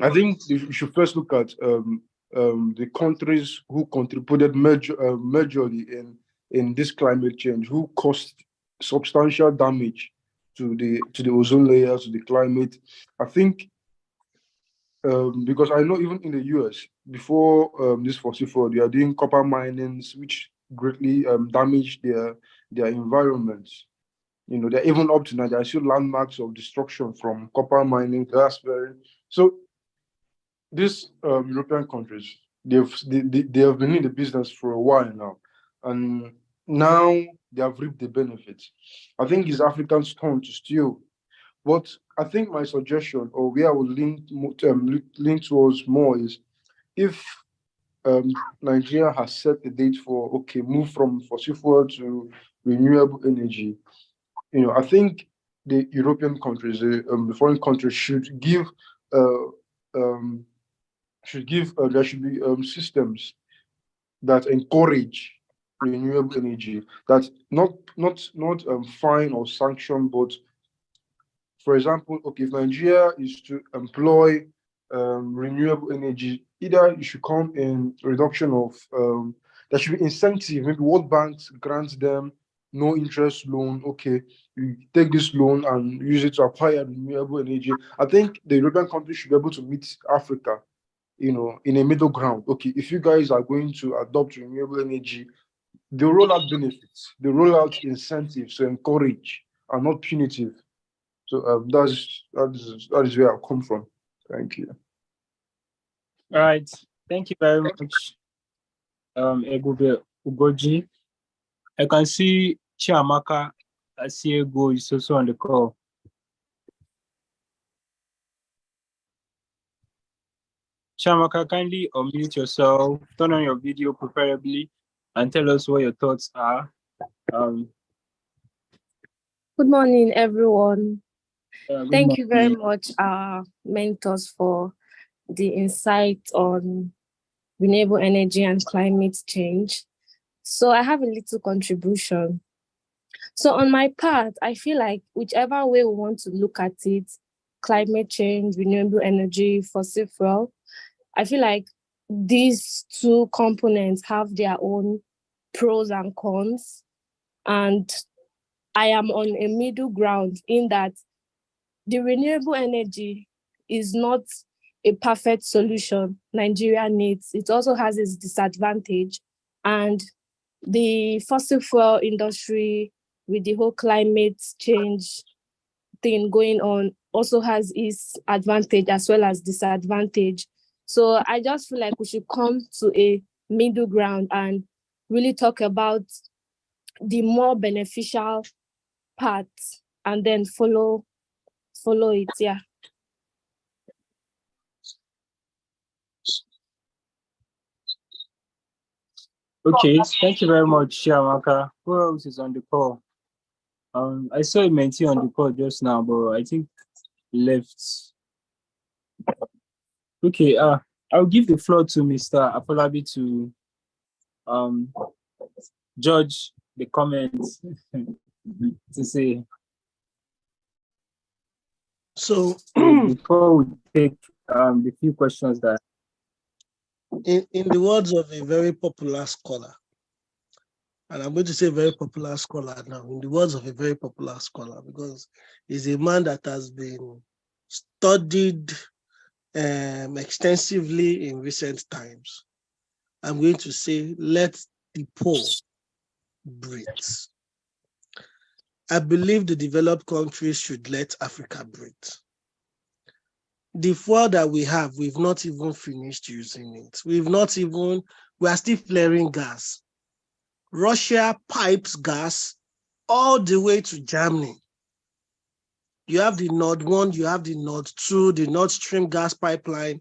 I think you should first look at the countries who contributed majorly in this climate change, who caused substantial damage to the ozone layer, to the climate. I think because I know even in the US, before this fossil fuel, they are doing copper minings, which greatly damage their environments. They're even up to now, there are still landmarks of destruction from copper mining, glass bearing. So these European countries, they have been in the business for a while now, and now they have reaped the benefits. I think it's Africans' turn to steal. But I think my suggestion, or where I would lean towards more, is if Nigeria has set a date for move from fossil fuel to renewable energy, I think the European countries, the foreign countries should give there should be systems that encourage renewable energy, that not fine or sanction, but for example, if Nigeria is to employ renewable energy, either it should come in reduction of there should be incentive. Maybe World Banks grants them no interest loan. Okay, you take this loan and use it to acquire renewable energy. I think the European countries should be able to meet Africa, in a middle ground. Okay, if you guys are going to adopt renewable energy, they roll out benefits, they roll out incentives to encourage and not punitive. So that is where I come from. Thank you. All right. Thank you very much, Egube Ugoji. I can see Chiamaka Asiego is also on the call. Chiamaka, kindly unmute yourself, turn on your video preferably, and tell us what your thoughts are. Good morning, everyone. Thank you very morning. much, our mentors, for the insight on renewable energy and climate change. So I have a little contribution. So on my part, I feel like whichever way we want to look at it, climate change, renewable energy, fossil fuel, I feel like these two components have their own pros and cons. And I am on a middle ground in that the renewable energy is not a perfect solution Nigeria needs. It also has its disadvantage. And the fossil fuel industry, with the whole climate change thing going on, also has its advantage as well as disadvantage. So I just feel like we should come to a middle ground and really talk about the more beneficial parts and then follow it. Yeah. Okay, thank you very much, Chiamaka. Who else is on the call? I saw a mentee on the call just now, but I think he left. Okay, I'll give the floor to Mr. Afolabi to judge the comments to say. So before we take the few questions that In the words of a very popular scholar, and I'm going to say very popular scholar now, in the words of a very popular scholar, because he's a man that has been studied extensively in recent times. I'm going to say, let the poor breathe. I believe the developed countries should let Africa breathe. The fuel that we have, we've not even finished using it. We are still flaring gas. Russia pipes gas all the way to Germany. You have the Nord 1, you have the Nord 2, the Nord Stream gas pipeline.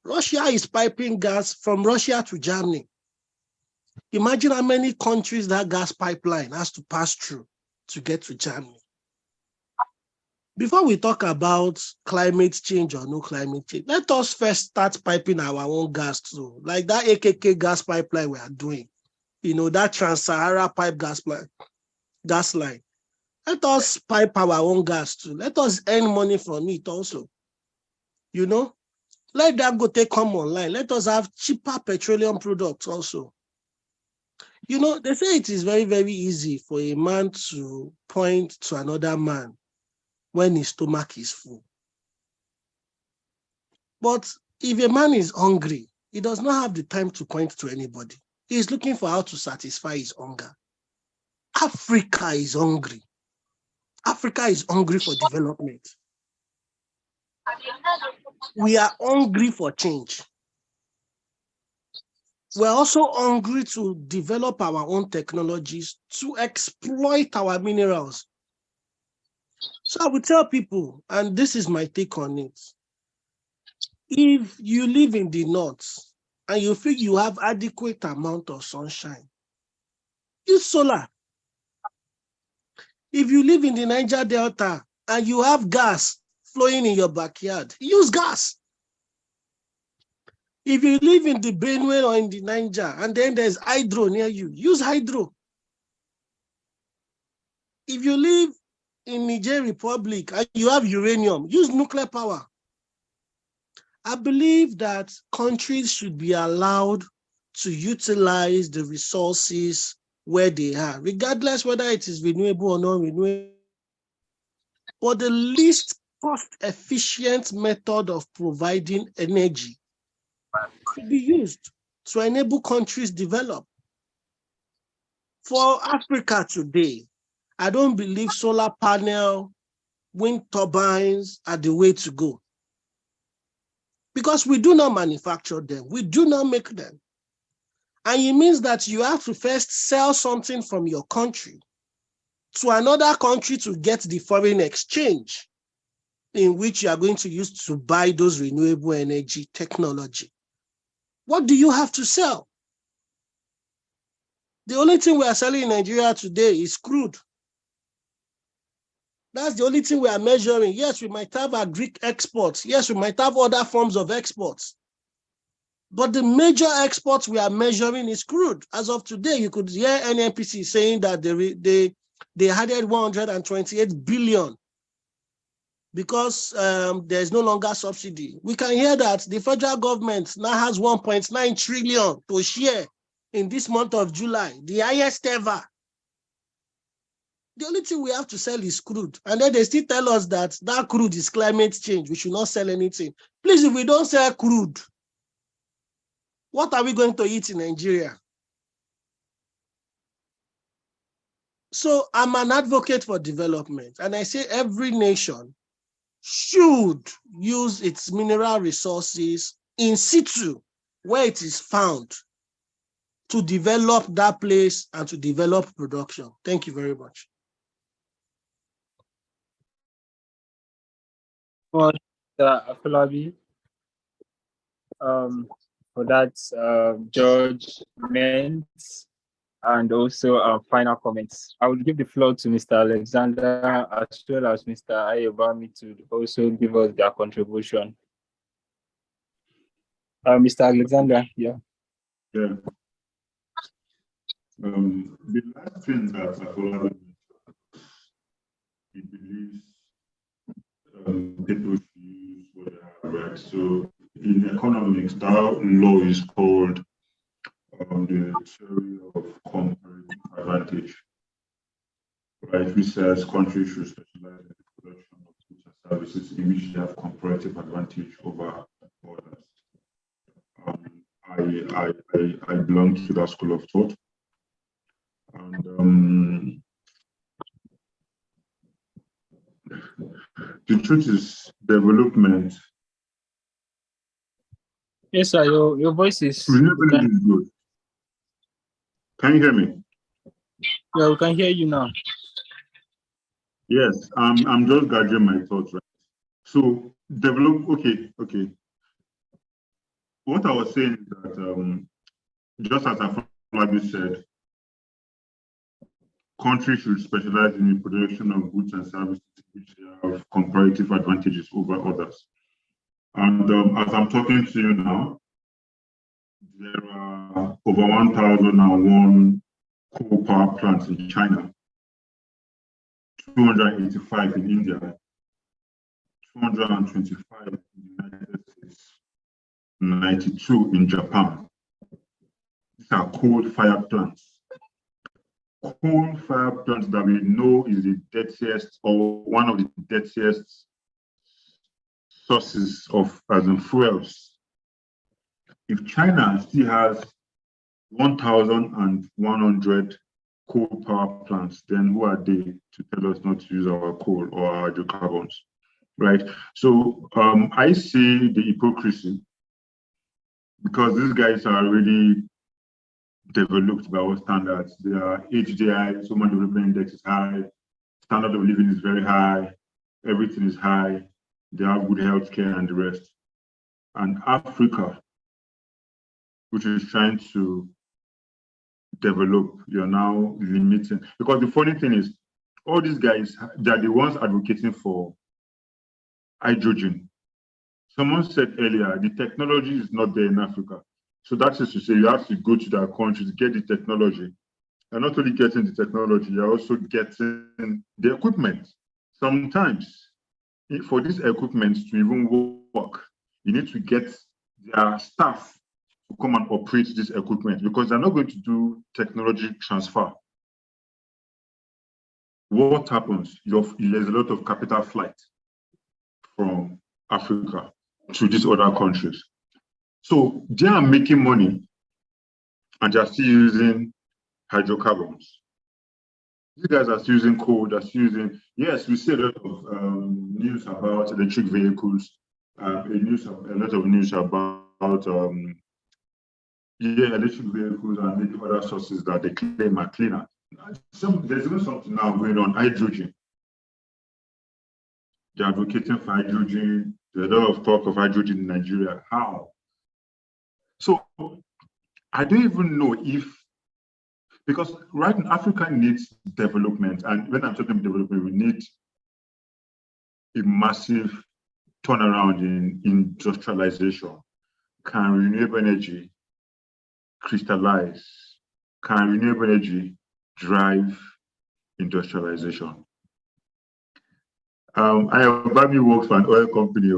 Russia is piping gas from Russia to Germany. Imagine how many countries that gas pipeline has to pass through to get to Germany. Before we talk about climate change or no climate change, let us first start piping our own gas too, like that AKK gas pipeline we are doing. That Trans-Sahara pipe gas line. Let us pipe our own gas too. Let us earn money from it also. Let that go come online. Let us have cheaper petroleum products also. They say it is very, very easy for a man to point to another man when his stomach is full. But if a man is hungry, he does not have the time to point to anybody. He is looking for how to satisfy his hunger. Africa is hungry. Africa is hungry for development. We are hungry for change. We're also hungry to develop our own technologies to exploit our minerals. So I would tell people, and this is my take on it, if you live in the north and you feel you have adequate amount of sunshine, use solar. If you live in the Niger Delta and you have gas flowing in your backyard, use gas. If you live in the Benue or in the Niger and then there's hydro near you, use hydro. If you live in Niger Republic and you have uranium, use nuclear power. I believe that countries should be allowed to utilize the resources where they are, regardless whether it is renewable or non-renewable. But the least cost-efficient method of providing energy should be used to enable countries develop. For Africa today, I don't believe solar panel, wind turbines are the way to go. Because we do not manufacture them, we do not make them. And it means that you have to first sell something from your country to another country to get the foreign exchange in which you are going to use to buy those renewable energy technology. What do you have to sell? The only thing we are selling in Nigeria today is crude. That's the only thing we are measuring. Yes, we might have agri exports. Yes, we might have other forms of exports. But the major exports we are measuring is crude. As of today, you could hear NNPC saying that they added 128 billion because there's no longer subsidy. We can hear that the federal government now has 1.9 trillion to share in this month of July, the highest ever. The only thing we have to sell is crude. And then they still tell us that that crude is climate change. We should not sell anything. Please, if we don't sell crude, what are we going to eat in Nigeria? So I'm an advocate for development. And I say every nation should use its mineral resources in situ where it is found to develop that place and to develop production. Thank you very much. for Afolabi, for that judgment and also final comments. I will give the floor to Mr. Alexander as well as Mr. Ayobami to also give us their contribution. Mr. Alexander, yeah. Yeah. The last thing that Afolabi, he believes people should use what they have right? So in economics, that law is called the theory of comparative advantage, right? Which says countries should specialize in the production of goods and services in which they have comparative advantage over others. I belong to that school of thought, and the truth is, development. Yes, sir. Your voice is. Renewable energy is good. Can you hear me? Yeah, we can hear you now. Yes, I'm just gathering my thoughts, right? So okay. What I was saying is that just as Afolabi said, countries should specialize in the production of goods and services which have comparative advantages over others. And as I'm talking to you now, there are over 1,001 coal power plants in China, 285 in India, 225 in the United States, 92 in Japan. These are coal-fired plants. Coal-fired plants that we know is the dirtiest or one of the dirtiest sources of as in fuels. If China still has 1,100 coal power plants, then who are they to tell us not to use our coal or our hydrocarbons, right? So I see the hypocrisy because these guys are already developed by our standards. Their HDI, Human Development Index is high, standard of living is very high, everything is high, they have good healthcare and the rest. And Africa, which is trying to develop, you're now limiting. Because the funny thing is, all these guys, they're the ones advocating for hydrogen. Someone said earlier, the technology is not there in Africa. So that is to say, you have to go to their country to get the technology. You're not only getting the technology, you're also getting the equipment. Sometimes, for this equipment to even work, you need to get their staff to come and operate this equipment because they're not going to do technology transfer. What happens? There's a lot of capital flight from Africa to these other countries. So they are making money and they're still using hydrocarbons. These guys are still using coal, they're still using, yes, we see a lot of news about electric vehicles, a lot of news about electric vehicles and maybe other sources that they claim are cleaner. There's even something now going on, hydrogen. They're advocating for hydrogen. There's a lot of talk of hydrogen in Nigeria. How? So I don't even know if, because right now Africa needs development. And when I'm talking development, we need a massive turnaround in industrialization. Can renewable energy crystallize? Can renewable energy drive industrialization? Bami works for an oil company.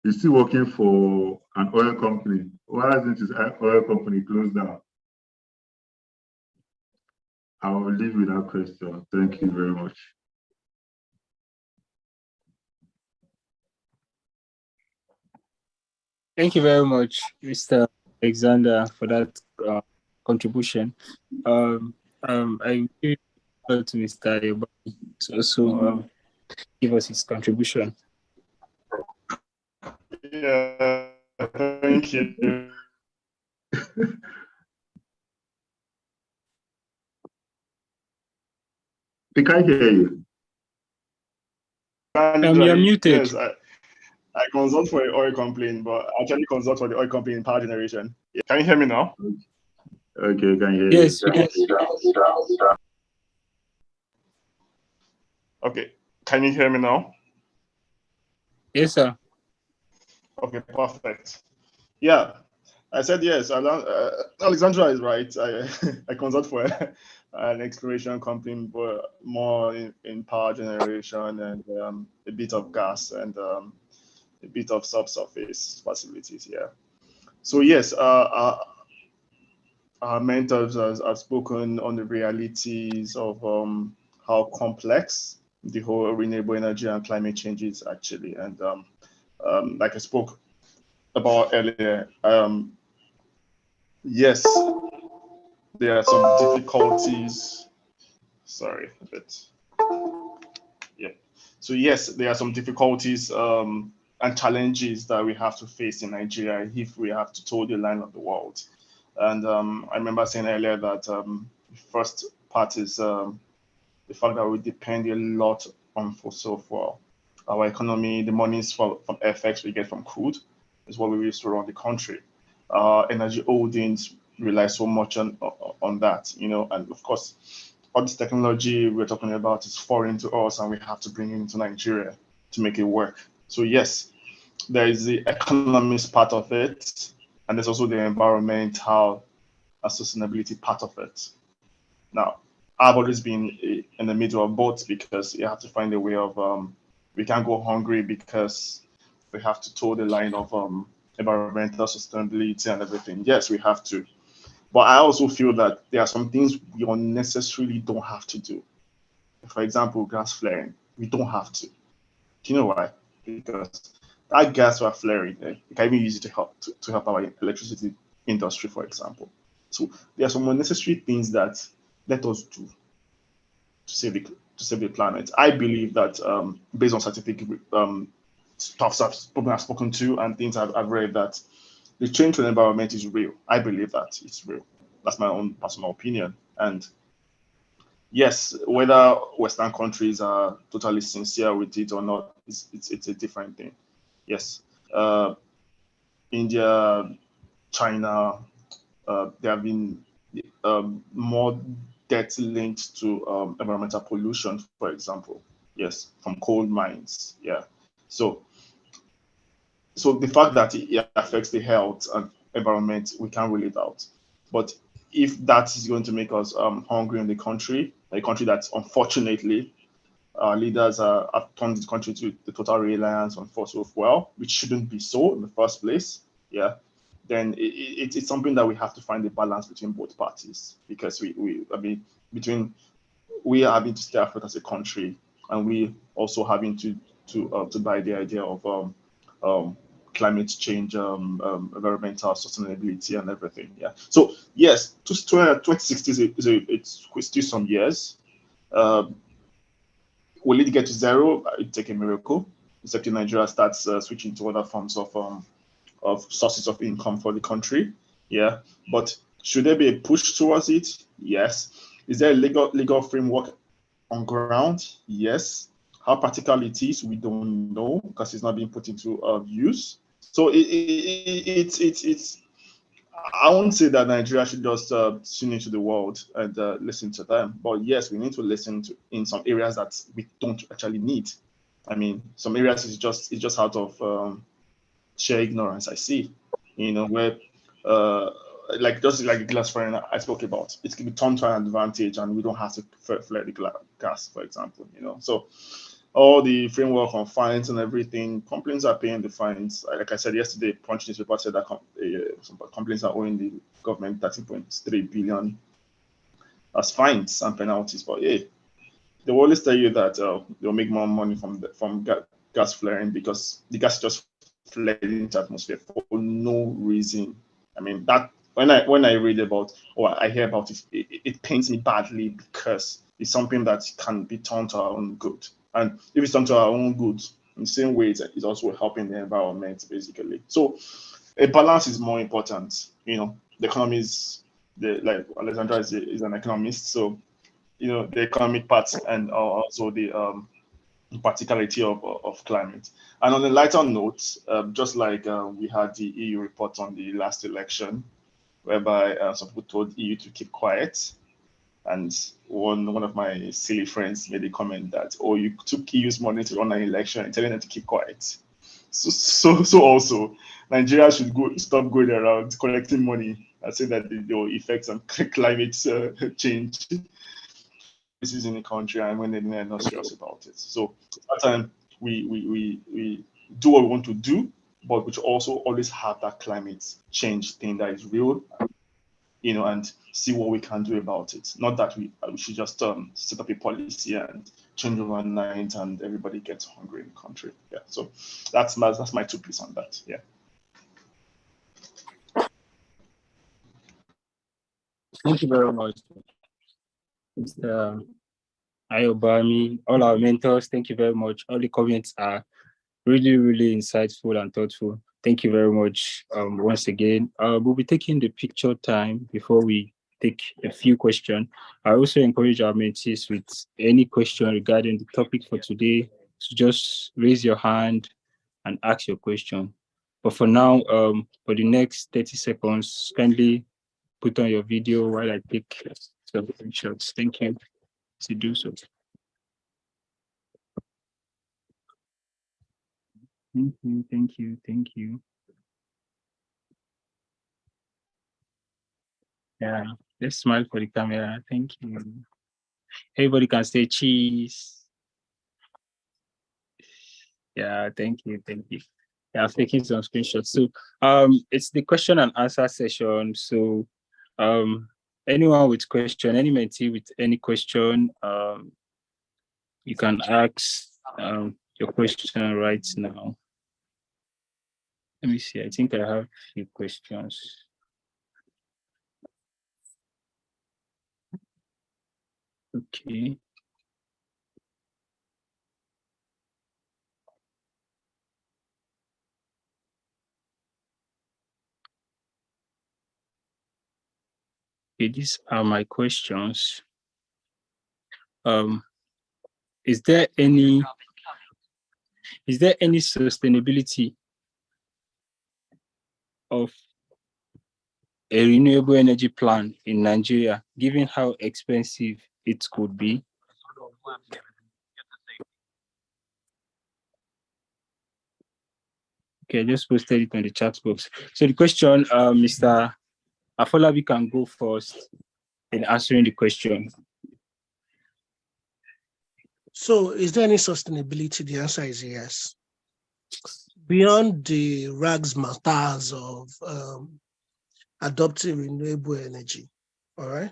He's still working for an oil company. Why hasn't his oil company closed down? I will leave with that question. Thank you very much. Thank you very much, Mr. Alexander, for that contribution. I give it to Mr. Yobani to also give us his contribution. Yeah, thank you. We can't hear you. You're muted. Yes, I consult for an oil company, but I actually consult for the oil company in power generation. Yeah. Can you hear me now? Okay, can you hear yes, you? Yes, Okay, can you hear me now? Yes, sir. Okay, perfect. Yeah, I said yes. Alexandra is right. I consult for an exploration company, but more in power generation and a bit of gas and a bit of subsurface facilities. Yeah. So yes, our mentors have spoken on the realities of how complex the whole renewable energy and climate change is actually. And like I spoke about earlier, yes, there are some difficulties. Sorry, a bit. Yeah. So yes, there are some difficulties and challenges that we have to face in Nigeria if we have to toe the line of the world. And I remember saying earlier that the first part is the fact that we depend a lot on fossil fuel. Our economy, the monies from FX we get from crude is what we use to run the country. Energy holdings rely so much on that, you know, and of course, all this technology we're talking about is foreign to us, and we have to bring it into Nigeria to make it work. So yes, there is the economics part of it, and there's also the environmental and sustainability part of it. Now, I've always been in the middle of both because you have to find a way of we can't go hungry because we have to toe the line of environmental sustainability and everything. Yes, we have to. But I also feel that there are some things we unnecessarily don't have to do. For example, gas flaring, we don't have to. Do you know why? Because that gas we're flaring, we can even use it to help our electricity industry, for example. So there are some unnecessary things that let us do to save the planet. I believe that based on scientific stuff I've spoken to and things I've read, that the change to the environment is real. I believe that it's real. That's my own personal opinion. And yes, whether Western countries are totally sincere with it or not, it's a different thing. Yes, India, China, there have been more debt linked to environmental pollution, for example. Yes, from coal mines. Yeah. So the fact that it affects the health and environment, we can't rule it out. But if that is going to make us hungry in the country, a country that unfortunately our leaders have turned the country to the total reliance on fossil fuel, which shouldn't be so in the first place. Yeah, then it's something that we have to find a balance between both parties, because we are having to stay afloat as a country, and we also having to buy the idea of climate change, environmental sustainability, and everything. Yeah. So yes, 2060 it's still some years. Will it get to zero? It'd take a miracle, except in Nigeria starts switching to other forms of sources of income for the country. Yeah, but should there be a push towards it? Yes. Is there a legal framework on ground? Yes. How practical it is, we don't know, because it's not being put into use. So it's I won't say that Nigeria should just tune into the world and listen to them, but yes, we need to listen to in some areas that we don't actually need. I mean, some areas it's just out of sheer ignorance. I see, you know, where like just like the glass flaring I spoke about, it can be turned to an advantage, and we don't have to flare the gas, for example. You know, so all the framework on fines and everything, complaints are paying the fines. Like I said yesterday, Punch newspaper said that some complaints are owing the government 13.3 billion as fines and penalties. But hey, they will always tell you that they'll make more money from gas flaring, because the gas just flared into the atmosphere for no reason. I mean, that when I read about or I hear about it, it pains me badly, because it's something that can be turned to our own good. And if it's turned to our own good, in the same way, it's also helping the environment, basically. So a balance is more important. You know, the economy is, like Alexandra is an economist, so you know the economic parts and also the practicality of climate. And on a lighter note, just like we had the EU report on the last election, whereby some people told EU to keep quiet. And one of my silly friends made a comment that, oh, you took EU's money to run an election and telling them to keep quiet. So also, Nigeria should stop going around collecting money and say that there will effects on climate change. This is in the country, and when they're not serious about it. So at that time, we do what we want to do, but we should also always have that climate change thing that is real, and see what we can do about it. Not that we should just set up a policy and change overnight and everybody gets hungry in the country. Yeah, so that's my 2 pieces on that. Yeah. Thank you very much, Mr. Ayobami, all our mentors. Thank you very much. All the comments are really, really insightful and thoughtful. Thank you very much once again. We'll be taking the picture time before we take a few questions. I also encourage our mentees with any question regarding the topic for today to just raise your hand and ask your question. But for now, for the next 30 seconds, kindly put on your video while I take some shots. Thank you to do so. Thank you. Yeah, let's smile for the camera. Thank you. Everybody can say cheese. Yeah, thank you. Yeah, I've taken some screenshots. So it's the question and answer session. So anyone with question, any mentee with any question, you can ask your question right now. Let me see. I think I have a few questions. Okay. Okay, these are my questions. Is there any sustainability of a renewable energy plan in Nigeria, given how expensive it could be? Okay, I just posted it on the chat box. So the question, Mr. Afolabi can go first in answering the question. So is there any sustainability? The answer is yes. Beyond the rags-matters of adopting renewable energy, all right?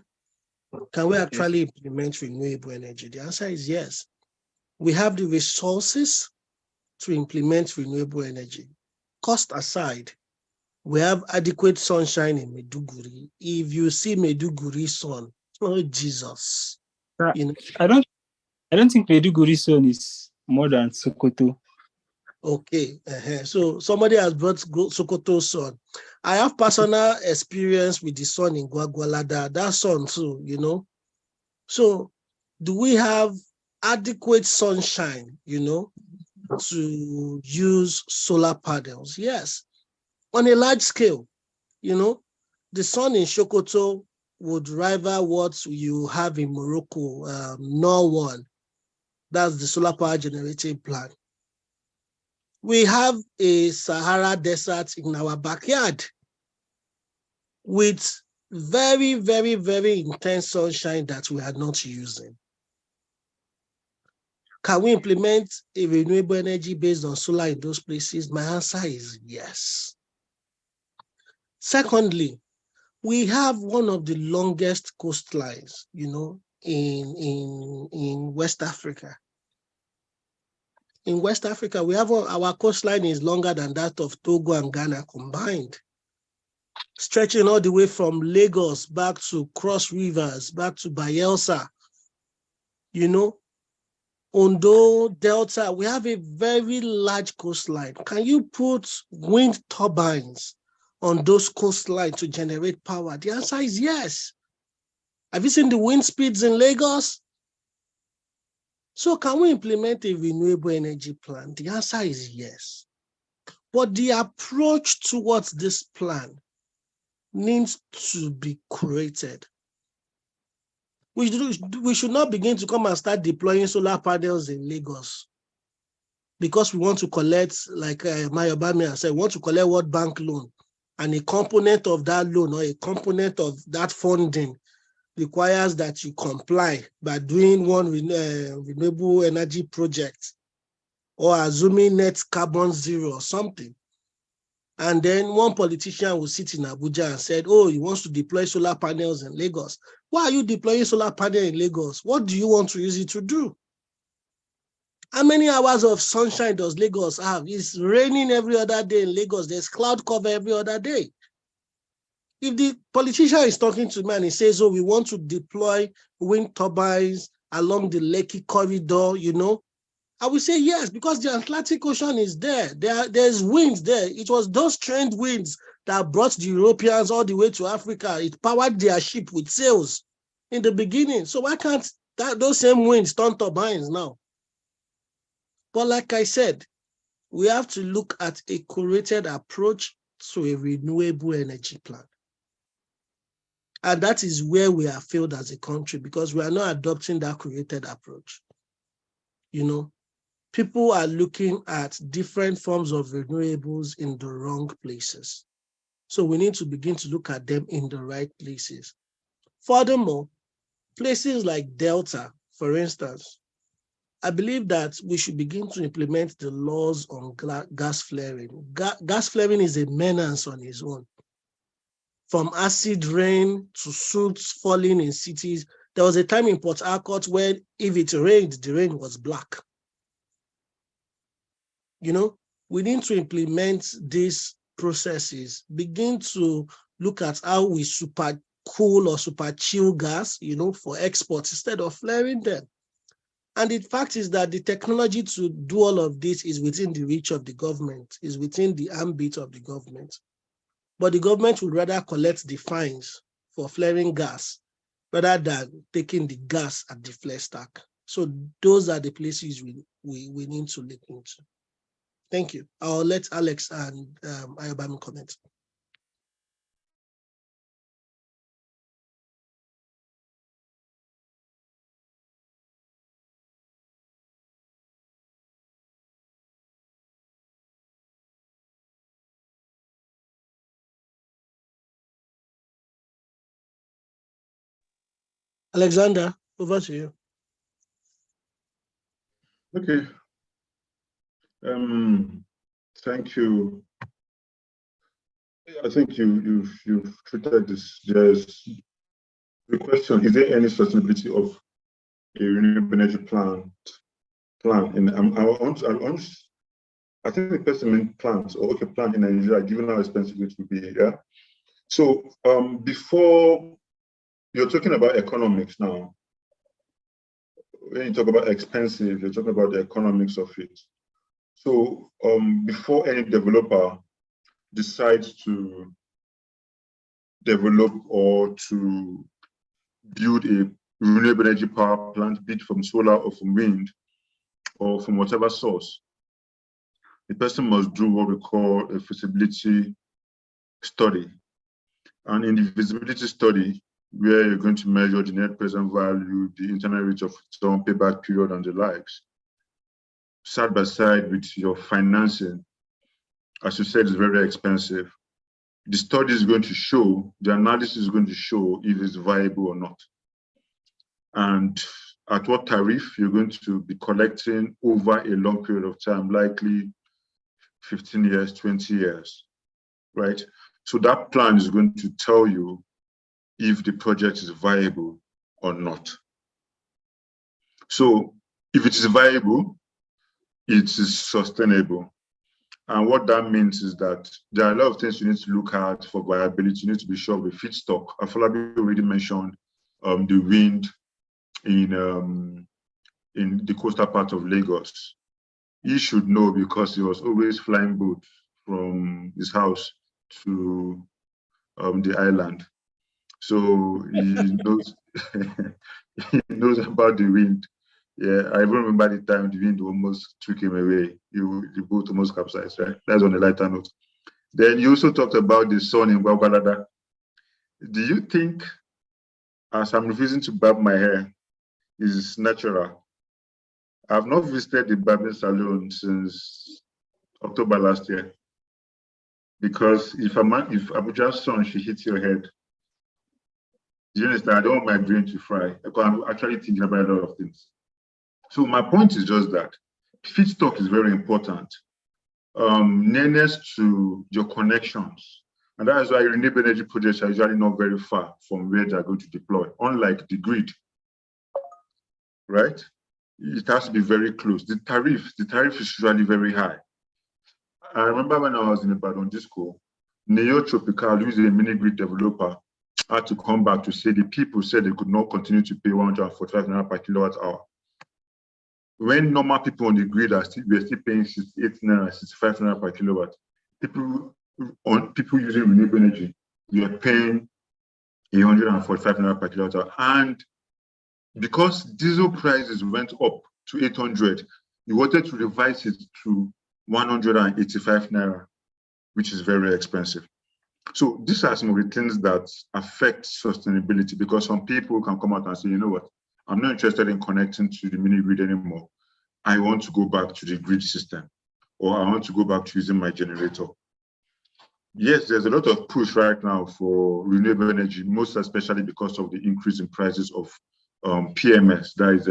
Can we actually implement renewable energy? The answer is yes. We have the resources to implement renewable energy. Cost aside, we have adequate sunshine in Maiduguri. If you see Maiduguri sun, oh Jesus. You know? I don't think Maiduguri sun is more than Sokoto. Okay, so somebody has brought Sokoto sun. I have personal experience with the sun in Gwagwalada, that sun too, So do we have adequate sunshine, to use solar panels? Yes. On a large scale, the sun in Sokoto would rival what you have in Morocco, NOR1. That's the solar power generating plant. We have a Sahara desert in our backyard with very, very, very intense sunshine that we are not using. Can we implement a renewable energy based on solar in those places? My answer is yes. Secondly, we have one of the longest coastlines, in West Africa. In West Africa, we have our coastline is longer than that of Togo and Ghana combined, stretching all the way from Lagos back to Cross Rivers, back to Bayelsa, Ondo, Delta. We have a very large coastline. Can you put wind turbines on those coastlines to generate power? The answer is yes. Have you seen the wind speeds in Lagos? So can we implement a renewable energy plan? The answer is yes. But the approach towards this plan needs to be created. We should not begin to come and start deploying solar panels in Lagos because we want to collect, like Mayobami said, we want to collect World Bank loan, and a component of that loan or a component of that funding requires that you comply by doing one renewable energy project. or assuming net carbon zero or something. And then one politician will sit in Abuja and said, oh, he wants to deploy solar panels in Lagos. Why are you deploying solar panel in Lagos? What do you want to use it to do? How many hours of sunshine does Lagos have? It's raining every other day in Lagos. There's cloud cover every other day. If the politician is talking to me and he says, oh, we want to deploy wind turbines along the Lekki corridor, you know, I will say yes, because the Atlantic Ocean is there. There's winds there. It was those trade winds that brought the Europeans all the way to Africa. It powered their ship with sails in the beginning. So why can't those same winds turn turbines now? But like I said, we have to look at a curated approach to a renewable energy plan. And that is where we have failed as a country, because we are not adopting that curated approach. You know, people are looking at different forms of renewables in the wrong places. So we need to begin to look at them in the right places. Furthermore, places like Delta, for instance, I believe that we should begin to implement the laws on gas flaring. Gas flaring is a menace on its own. From acid rain to suits falling in cities. There was a time in Port Harcourt where if it rained, the rain was black. You know, we need to implement these processes, begin to look at how we super cool or super chill gas, you know, for exports instead of flaring them. And the fact is that the technology to do all of this is within the reach of the government, is within the ambit of the government. But the government would rather collect the fines for flaring gas rather than taking the gas at the flare stack. So those are the places we need to look into. Thank you. I'll let Alex and Ayobami comment. Alexander, over to you. Okay. Thank you. I think you've treated this. There's the question: is there any sustainability of a renewable energy plan? And I think the person meant plans, or okay, plan in Nigeria, given how expensive it would be. Yeah. So before you're talking about economics now. When you talk about expensive, you're talking about the economics of it. So before any developer decides to develop or to build a renewable energy power plant, be it from solar or from wind or from whatever source, the person must do what we call a feasibility study. And in the feasibility study, where you're going to measure the net present value, the internal rate of return, payback period, and the likes, side by side with your financing, as you said, is very expensive. The study is going to show, the analysis is going to show if it's viable or not. And at what tariff you're going to be collecting over a long period of time, likely 15 years, 20 years, right? So that plan is going to tell you if the project is viable or not. So if it is viable, it is sustainable. And what that means is that there are a lot of things you need to look at for viability. You need to be sure of the feedstock. Afolabi already mentioned the wind in the coastal part of Lagos. He should know because he was always flying boat from his house to the island. So he knows he knows about the wind. Yeah, I even remember the time the wind almost took him away. The boat almost capsized, right? That's on a lighter note. Then you also talked about the sun in Gwagwalada. Do you think, as I'm refusing to barb my hair, is natural? I've not visited the barbing salon since October last year. Because if Abuja's sun should hit your head, you understand, I don't want my brain to fry. Because I'm actually thinking about a lot of things. So my point is just that feedstock is very important. Nearness to your connections. And that is why renewable energy projects are usually not very far from where they're going to deploy, unlike the grid, right? It has to be very close. The tariff is usually very high. I remember when I was in Ibadan Disco, Tropical, who is a mini grid developer, had to come back to say the people said they could not continue to pay 145 naira per kilowatt hour. When normal people on the grid we're still paying 68 naira, 65 naira per kilowatt. People using renewable energy, you're paying 145 naira per kilowatt hour. And because diesel prices went up to 800, you wanted to revise it to 185 naira, which is very expensive. So these are some of the things that affect sustainability, because some people can come out and say, you know what, I'm not interested in connecting to the mini grid anymore. I want to go back to the grid system, or I want to go back to using my generator. Yes, there's a lot of push right now for renewable energy, most especially because of the increase in prices of PMS, that is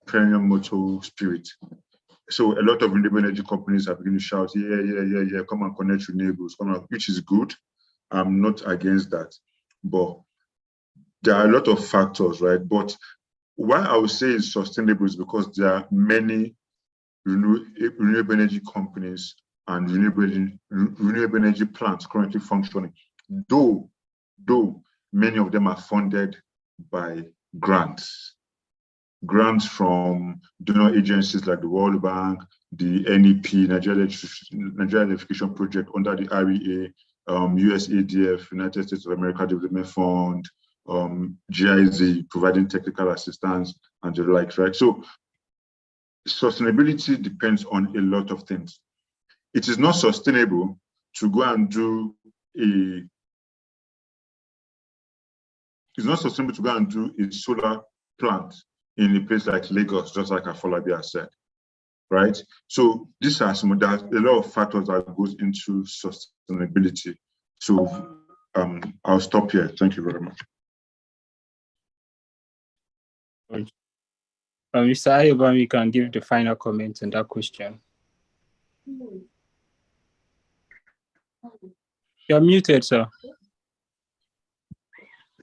premium motor spirit. So a lot of renewable energy companies are beginning to shout, yeah, come and connect renewables, which is good. I'm not against that. But there are a lot of factors, right? But why I would say it's sustainable is because there are many renewable energy companies and renewable energy plants currently functioning, though many of them are funded by grants from donor agencies like the World Bank, the NEP, Nigeria Electrification Project under the REA, USADF, United States of America Development Fund, GIZ providing technical assistance and the like, right? So sustainability depends on a lot of things. It is not sustainable to go and do a solar plant in a place like Lagos, just like Afolabi has said, right? So these are there's a lot of factors that goes into sustainability. So I'll stop here. Thank you very much. Mr. Ayobami can give the final comment on that question. You're muted, sir.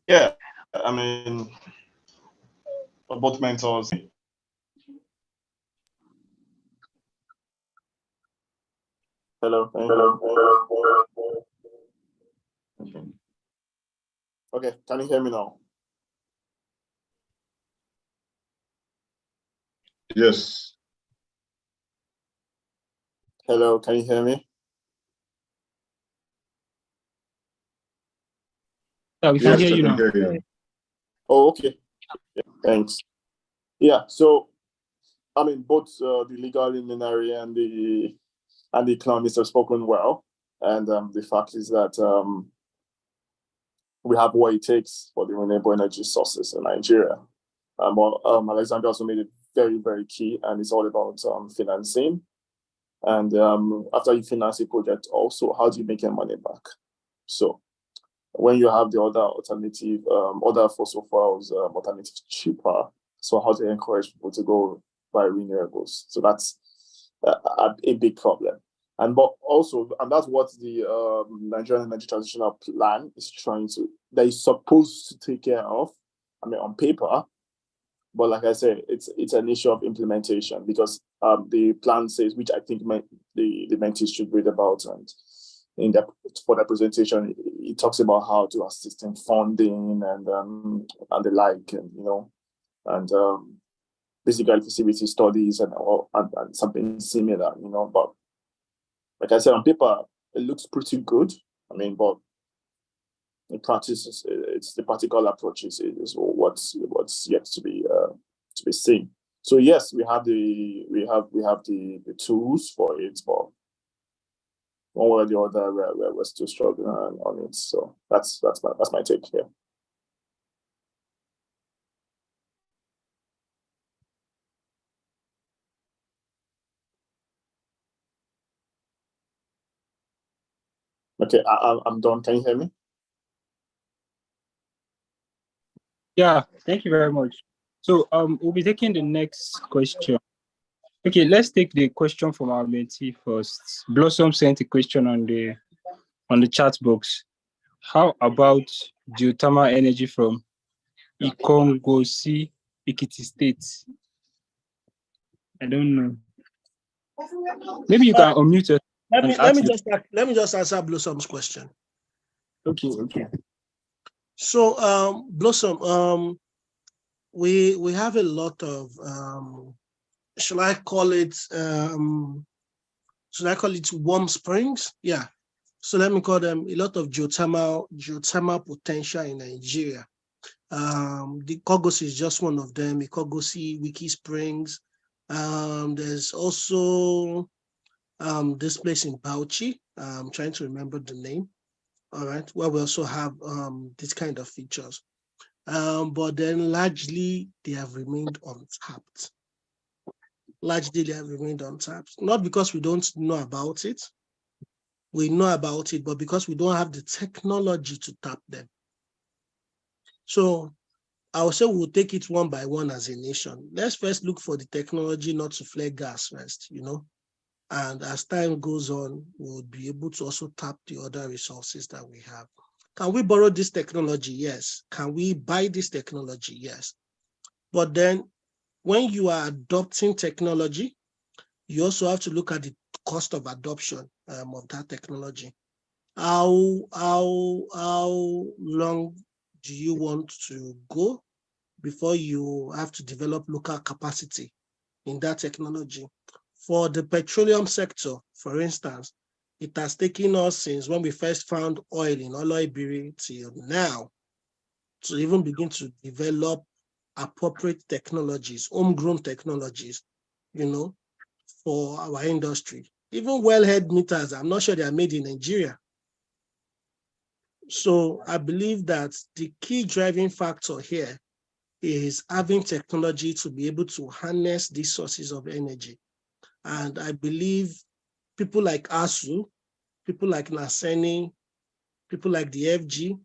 Yeah, I mean, both mentors. Hello. Okay, can you hear me now? Yes. Hello, can you hear me? Yeah, we can hear you now. Oh, okay. Yeah, thanks. Yeah, so I mean, both the legal luminary and the economists have spoken well, and the fact is that we have what it takes for the renewable energy sources in Nigeria. Alexander also made it very, very key, and it's all about financing. And after you finance a project, also, how do you make your money back? So when you have the other alternative, other fossil fuels, alternatives cheaper, so how to encourage people to go buy renewables? So that's a big problem. But that's what the Nigerian Energy Transitional Plan is that is supposed to take care of. I mean, on paper, but like I said, it's an issue of implementation, because the plan says, which I think the mentees should read about, and for that presentation, it talks about how to assist in funding and the like, and basically feasibility studies and something similar, But like I said, on paper, it looks pretty good. I mean, but in practice, it's the practical approach is what's yet to be seen. So yes, we have the tools for it, but one way or the other, we're still struggling on it. So that's my take here. Okay, I'm done. Can you hear me? Yeah, thank you very much. So we'll be taking the next question. Okay, let's take the question from our mentee first. Blossom sent a question on the chat box. How about geothermal energy from Ikongosi, Ekiti State? I don't know. Maybe you can unmute it. Let me just answer Blossom's question. Okay. So Blossom, we have a lot of should I call it warm springs? Yeah. So let me call them a lot of geothermal potential in Nigeria. The Kogosi is just one of them. Kogosi, Wiki Springs. There's also this place in Bauchi. I'm trying to remember the name. All right, where we also have this kind of features. But then largely they have remained untapped. Not because we don't know about it. We know about it, but because we don't have the technology to tap them. So I would say we'll take it one by one as a nation. Let's first look for the technology not to flare gas first, and as time goes on, we'll be able to also tap the other resources that we have. Can we borrow this technology? Yes. Can we buy this technology? Yes. But then when you are adopting technology, you also have to look at the cost of adoption of that technology. How long do you want to go before you have to develop local capacity in that technology? For the petroleum sector, for instance, it has taken us since when we first found oil in Oloibiri till now to even begin to develop appropriate technologies, homegrown technologies, for our industry. Even wellhead meters, I'm not sure they are made in Nigeria. So I believe that the key driving factor here is having technology to be able to harness these sources of energy. And I believe people like ASU, people like Naseni, people like the FG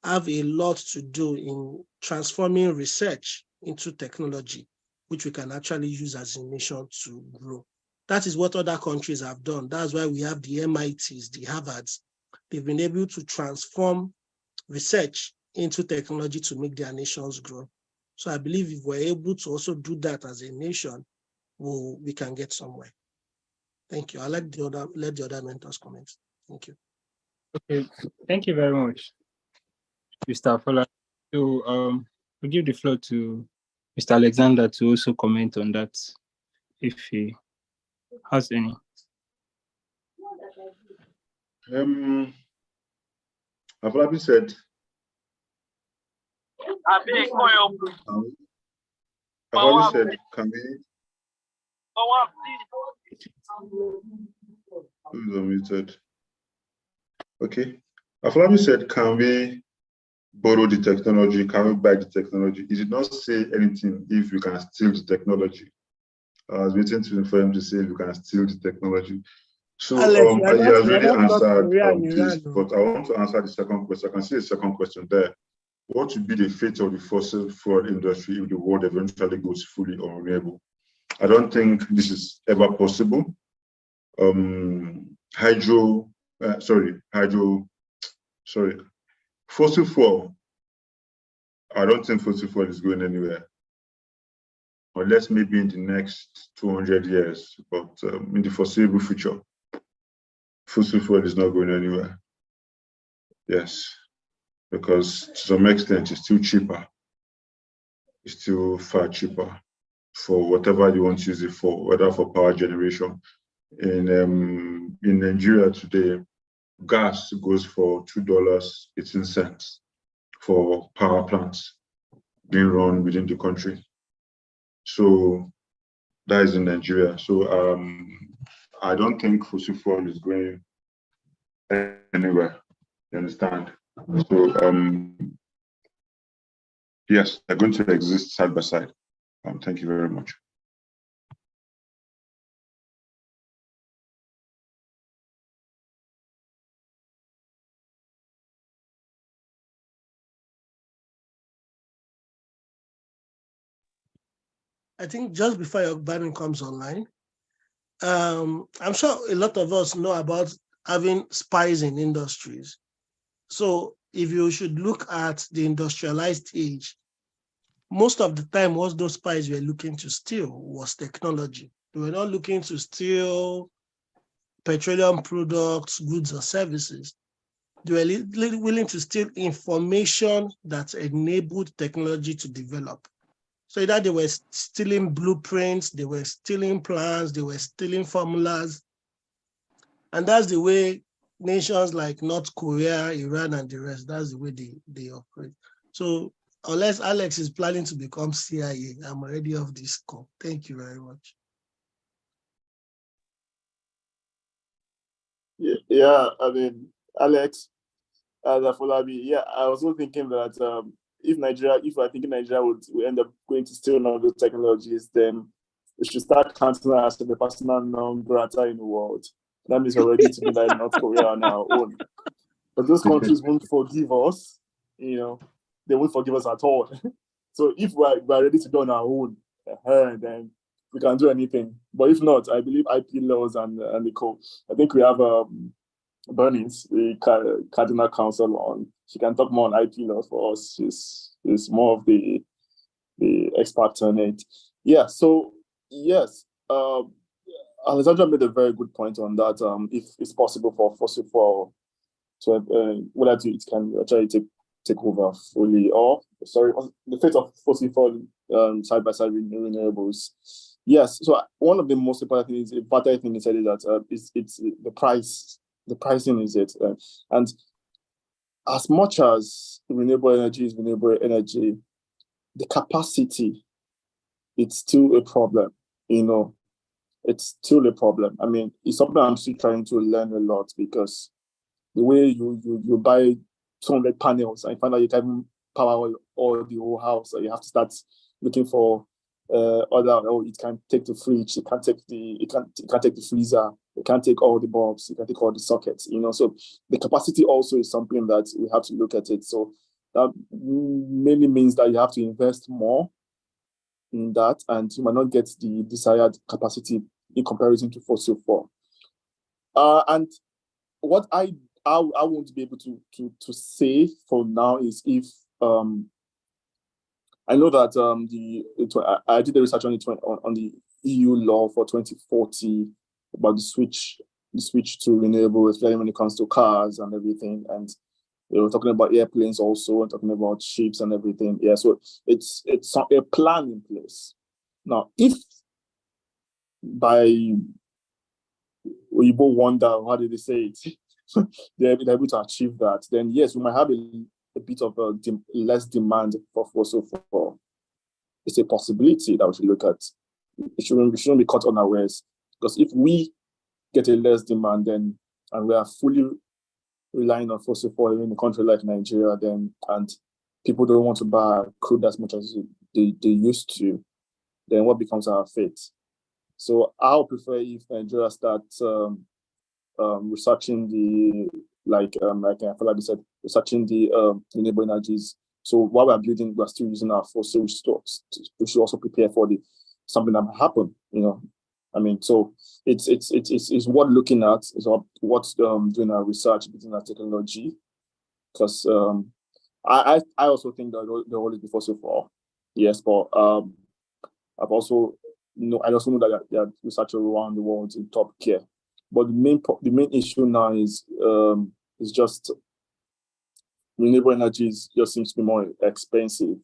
have a lot to do in transforming research into technology, which we can actually use as a nation to grow. That is what other countries have done. That's why we have the MITs, the Harvards. They've been able to transform research into technology to make their nations grow. So I believe if we're able to also do that as a nation, we can get somewhere. Thank you. I'll let the other mentors comment. Thank you. Okay, thank you very much, Mr. Fola. So we'll give the floor to Mr. Alexander to also comment on that, if he has any. I've already said. Can we? Who's unmuted? Okay. I've already said, can we borrow the technology? Can we buy the technology? He did not say anything if you can steal the technology. I was waiting for him to say if you can steal the technology. So he has really answered this, but I want to answer the second question. I can see a second question there. What would be the fate of the fossil fuel industry if the world eventually goes fully unrenewable? I don't think this is ever possible. Fossil fuel. I don't think fossil fuel is going anywhere, unless maybe in the next 200 years, but in the foreseeable future, fossil fuel is not going anywhere. Yes, because to some extent it's still cheaper. It's still far cheaper for whatever you want to use it for, whether for power generation. In Nigeria today, gas goes for $2.18 for power plants being run within the country. So that is in Nigeria. So I don't think fossil fuel is going anywhere. You understand? So yes, they're going to exist side by side. Thank you very much. I think just before your banning comes online, I'm sure a lot of us know about having spies in industries. So if you should look at the industrialized age, most of the time what those spies were looking to steal was technology. They were not looking to steal petroleum products, goods, or services. They were willing to steal information that enabled technology to develop. So either they were stealing blueprints, they were stealing plans, they were stealing formulas. And that's the way nations like North Korea, Iran, and the rest, that's the way they operate. So unless Alex is planning to become CIA, I'm already off this call. Thank you very much. Yeah, I mean, Alex, Afolabi, yeah, I was also thinking that if I think Nigeria would end up going to steal none of those technologies, then we should start counting us as the personal non grata in the world. That means we're ready to be like North Korea on our own. But those countries won't forgive us, they won't forgive us at all. So if we're ready to be on our own, then we can do anything. But if not, I believe IP laws and the code. I think we have Bernice, the Cardinal Counsel on. She can talk more on IP laws for us. She's more of the expert on it. Yeah. So yes, Alexandra made a very good point on that. If it's possible for fossil fuel to whether it can actually take over fully, or the fate of fossil fuel side by side renewables. Yes. So one of the most important things, the better thing he said is that it's the price. The pricing is it, and as much as renewable energy is renewable energy, the capacity, it's still a problem. It's still a problem. I mean, it's something I'm still trying to learn a lot, because the way you buy 200 panels and you find out you can power all the whole house, so you have to start looking for it can take the fridge, it can take the freezer, it can take all the bulbs, it can take all the sockets, so the capacity also is something that we have to look at it. So that mainly means that you have to invest more in that, and you might not get the desired capacity in comparison to fossil fuel. And what I won't be able to say for now is if I know that I did the research on the EU law for 2040 about the switch to renewable, especially when it comes to cars and everything. And they were talking about airplanes also, and talking about ships and everything. Yeah, so it's a plan in place. Now, if by Oyibo wonder, how did they say it? They're able to achieve that, then yes, we might have a bit of less demand for fossil fuel. It's a possibility that we should look at. We shouldn't be caught unawares, because if we get a less demand, then and we are fully relying on fossil fuel in a country like Nigeria, then and people don't want to buy crude as much as they used to, then what becomes our fate? So I'll prefer if Nigeria starts researching the like I feel like you said, researching the renewable energies. So while we're building, we're still using our fossil stocks. We should also prepare for something that might happen. I mean, so it's worth looking at. It's what's doing our research, building our technology, because I also think that there will always be fossil fuel. Yes, but I've also I also know that there are researchers around the world in top care. But the main issue now is just renewable energy just seems to be more expensive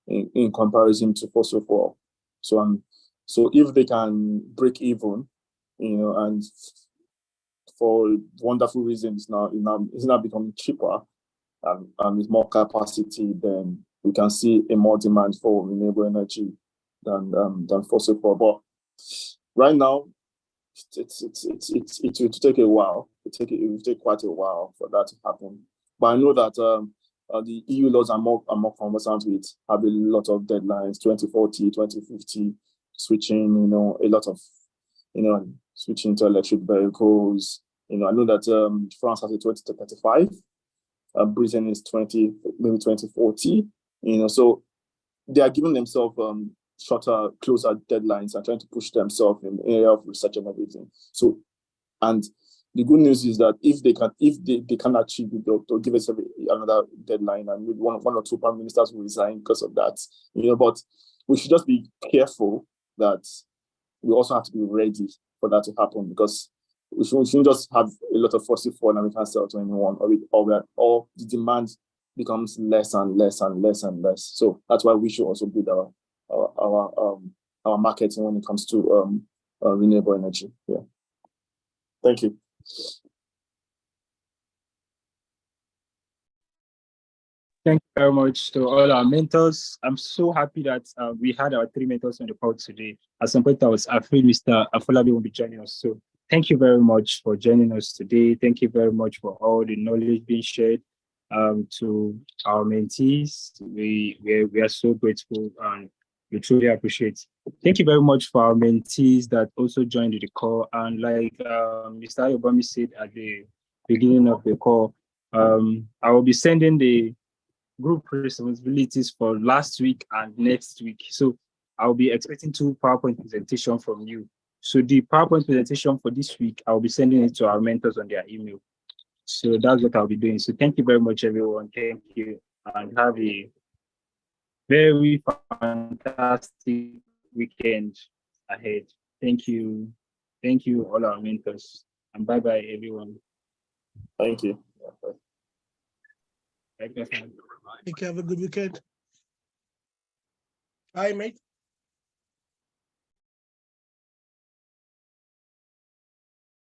in comparison to fossil fuel. So if they can break even, and for wonderful reasons now it's now becoming cheaper and with more capacity, then we can see a more demand for renewable energy than fossil fuel. But right now, it will take a while. It will take quite a while for that to happen. But I know that the EU laws are more conversant with having a lot of deadlines, 2040, 2050, switching, a lot of, switching to electric vehicles. I know that France has a 2035, Britain is maybe 2040. So they are giving themselves shorter, closer deadlines and trying to push themselves in the area of research and everything. So, and the good news is that if they can achieve it, they'll give us another deadline, and maybe one or two prime ministers will resign because of that. But we should just be careful that we also have to be ready for that to happen, because we shouldn't just have a lot of fossil fuel and we can't sell to anyone, or the demand becomes less and less and less and less. So that's why we should also build our marketing when it comes to renewable energy. Yeah. Thank you. Thank you very much to all our mentors. I'm so happy that we had our 3 mentors on the call today. At some point, I was afraid Mr. Afolabi won't be joining us. So thank you very much for joining us today. Thank you very much for all the knowledge being shared to our mentees. We are so grateful and we truly appreciate. Thank you very much for our mentees that also joined the call. And like Mr. Ayobami said at the beginning of the call, I will be sending the group responsibilities for last week and next week. So I'll be expecting 2 PowerPoint presentations from you. So the PowerPoint presentation for this week, I'll be sending it to our mentors on their email. So that's what I'll be doing. So thank you very much, everyone. Thank you, and have a very fantastic weekend ahead. Thank you. Thank you, all our mentors. And bye-bye, everyone. Thank you. Take care. Have a good weekend. Bye, mate.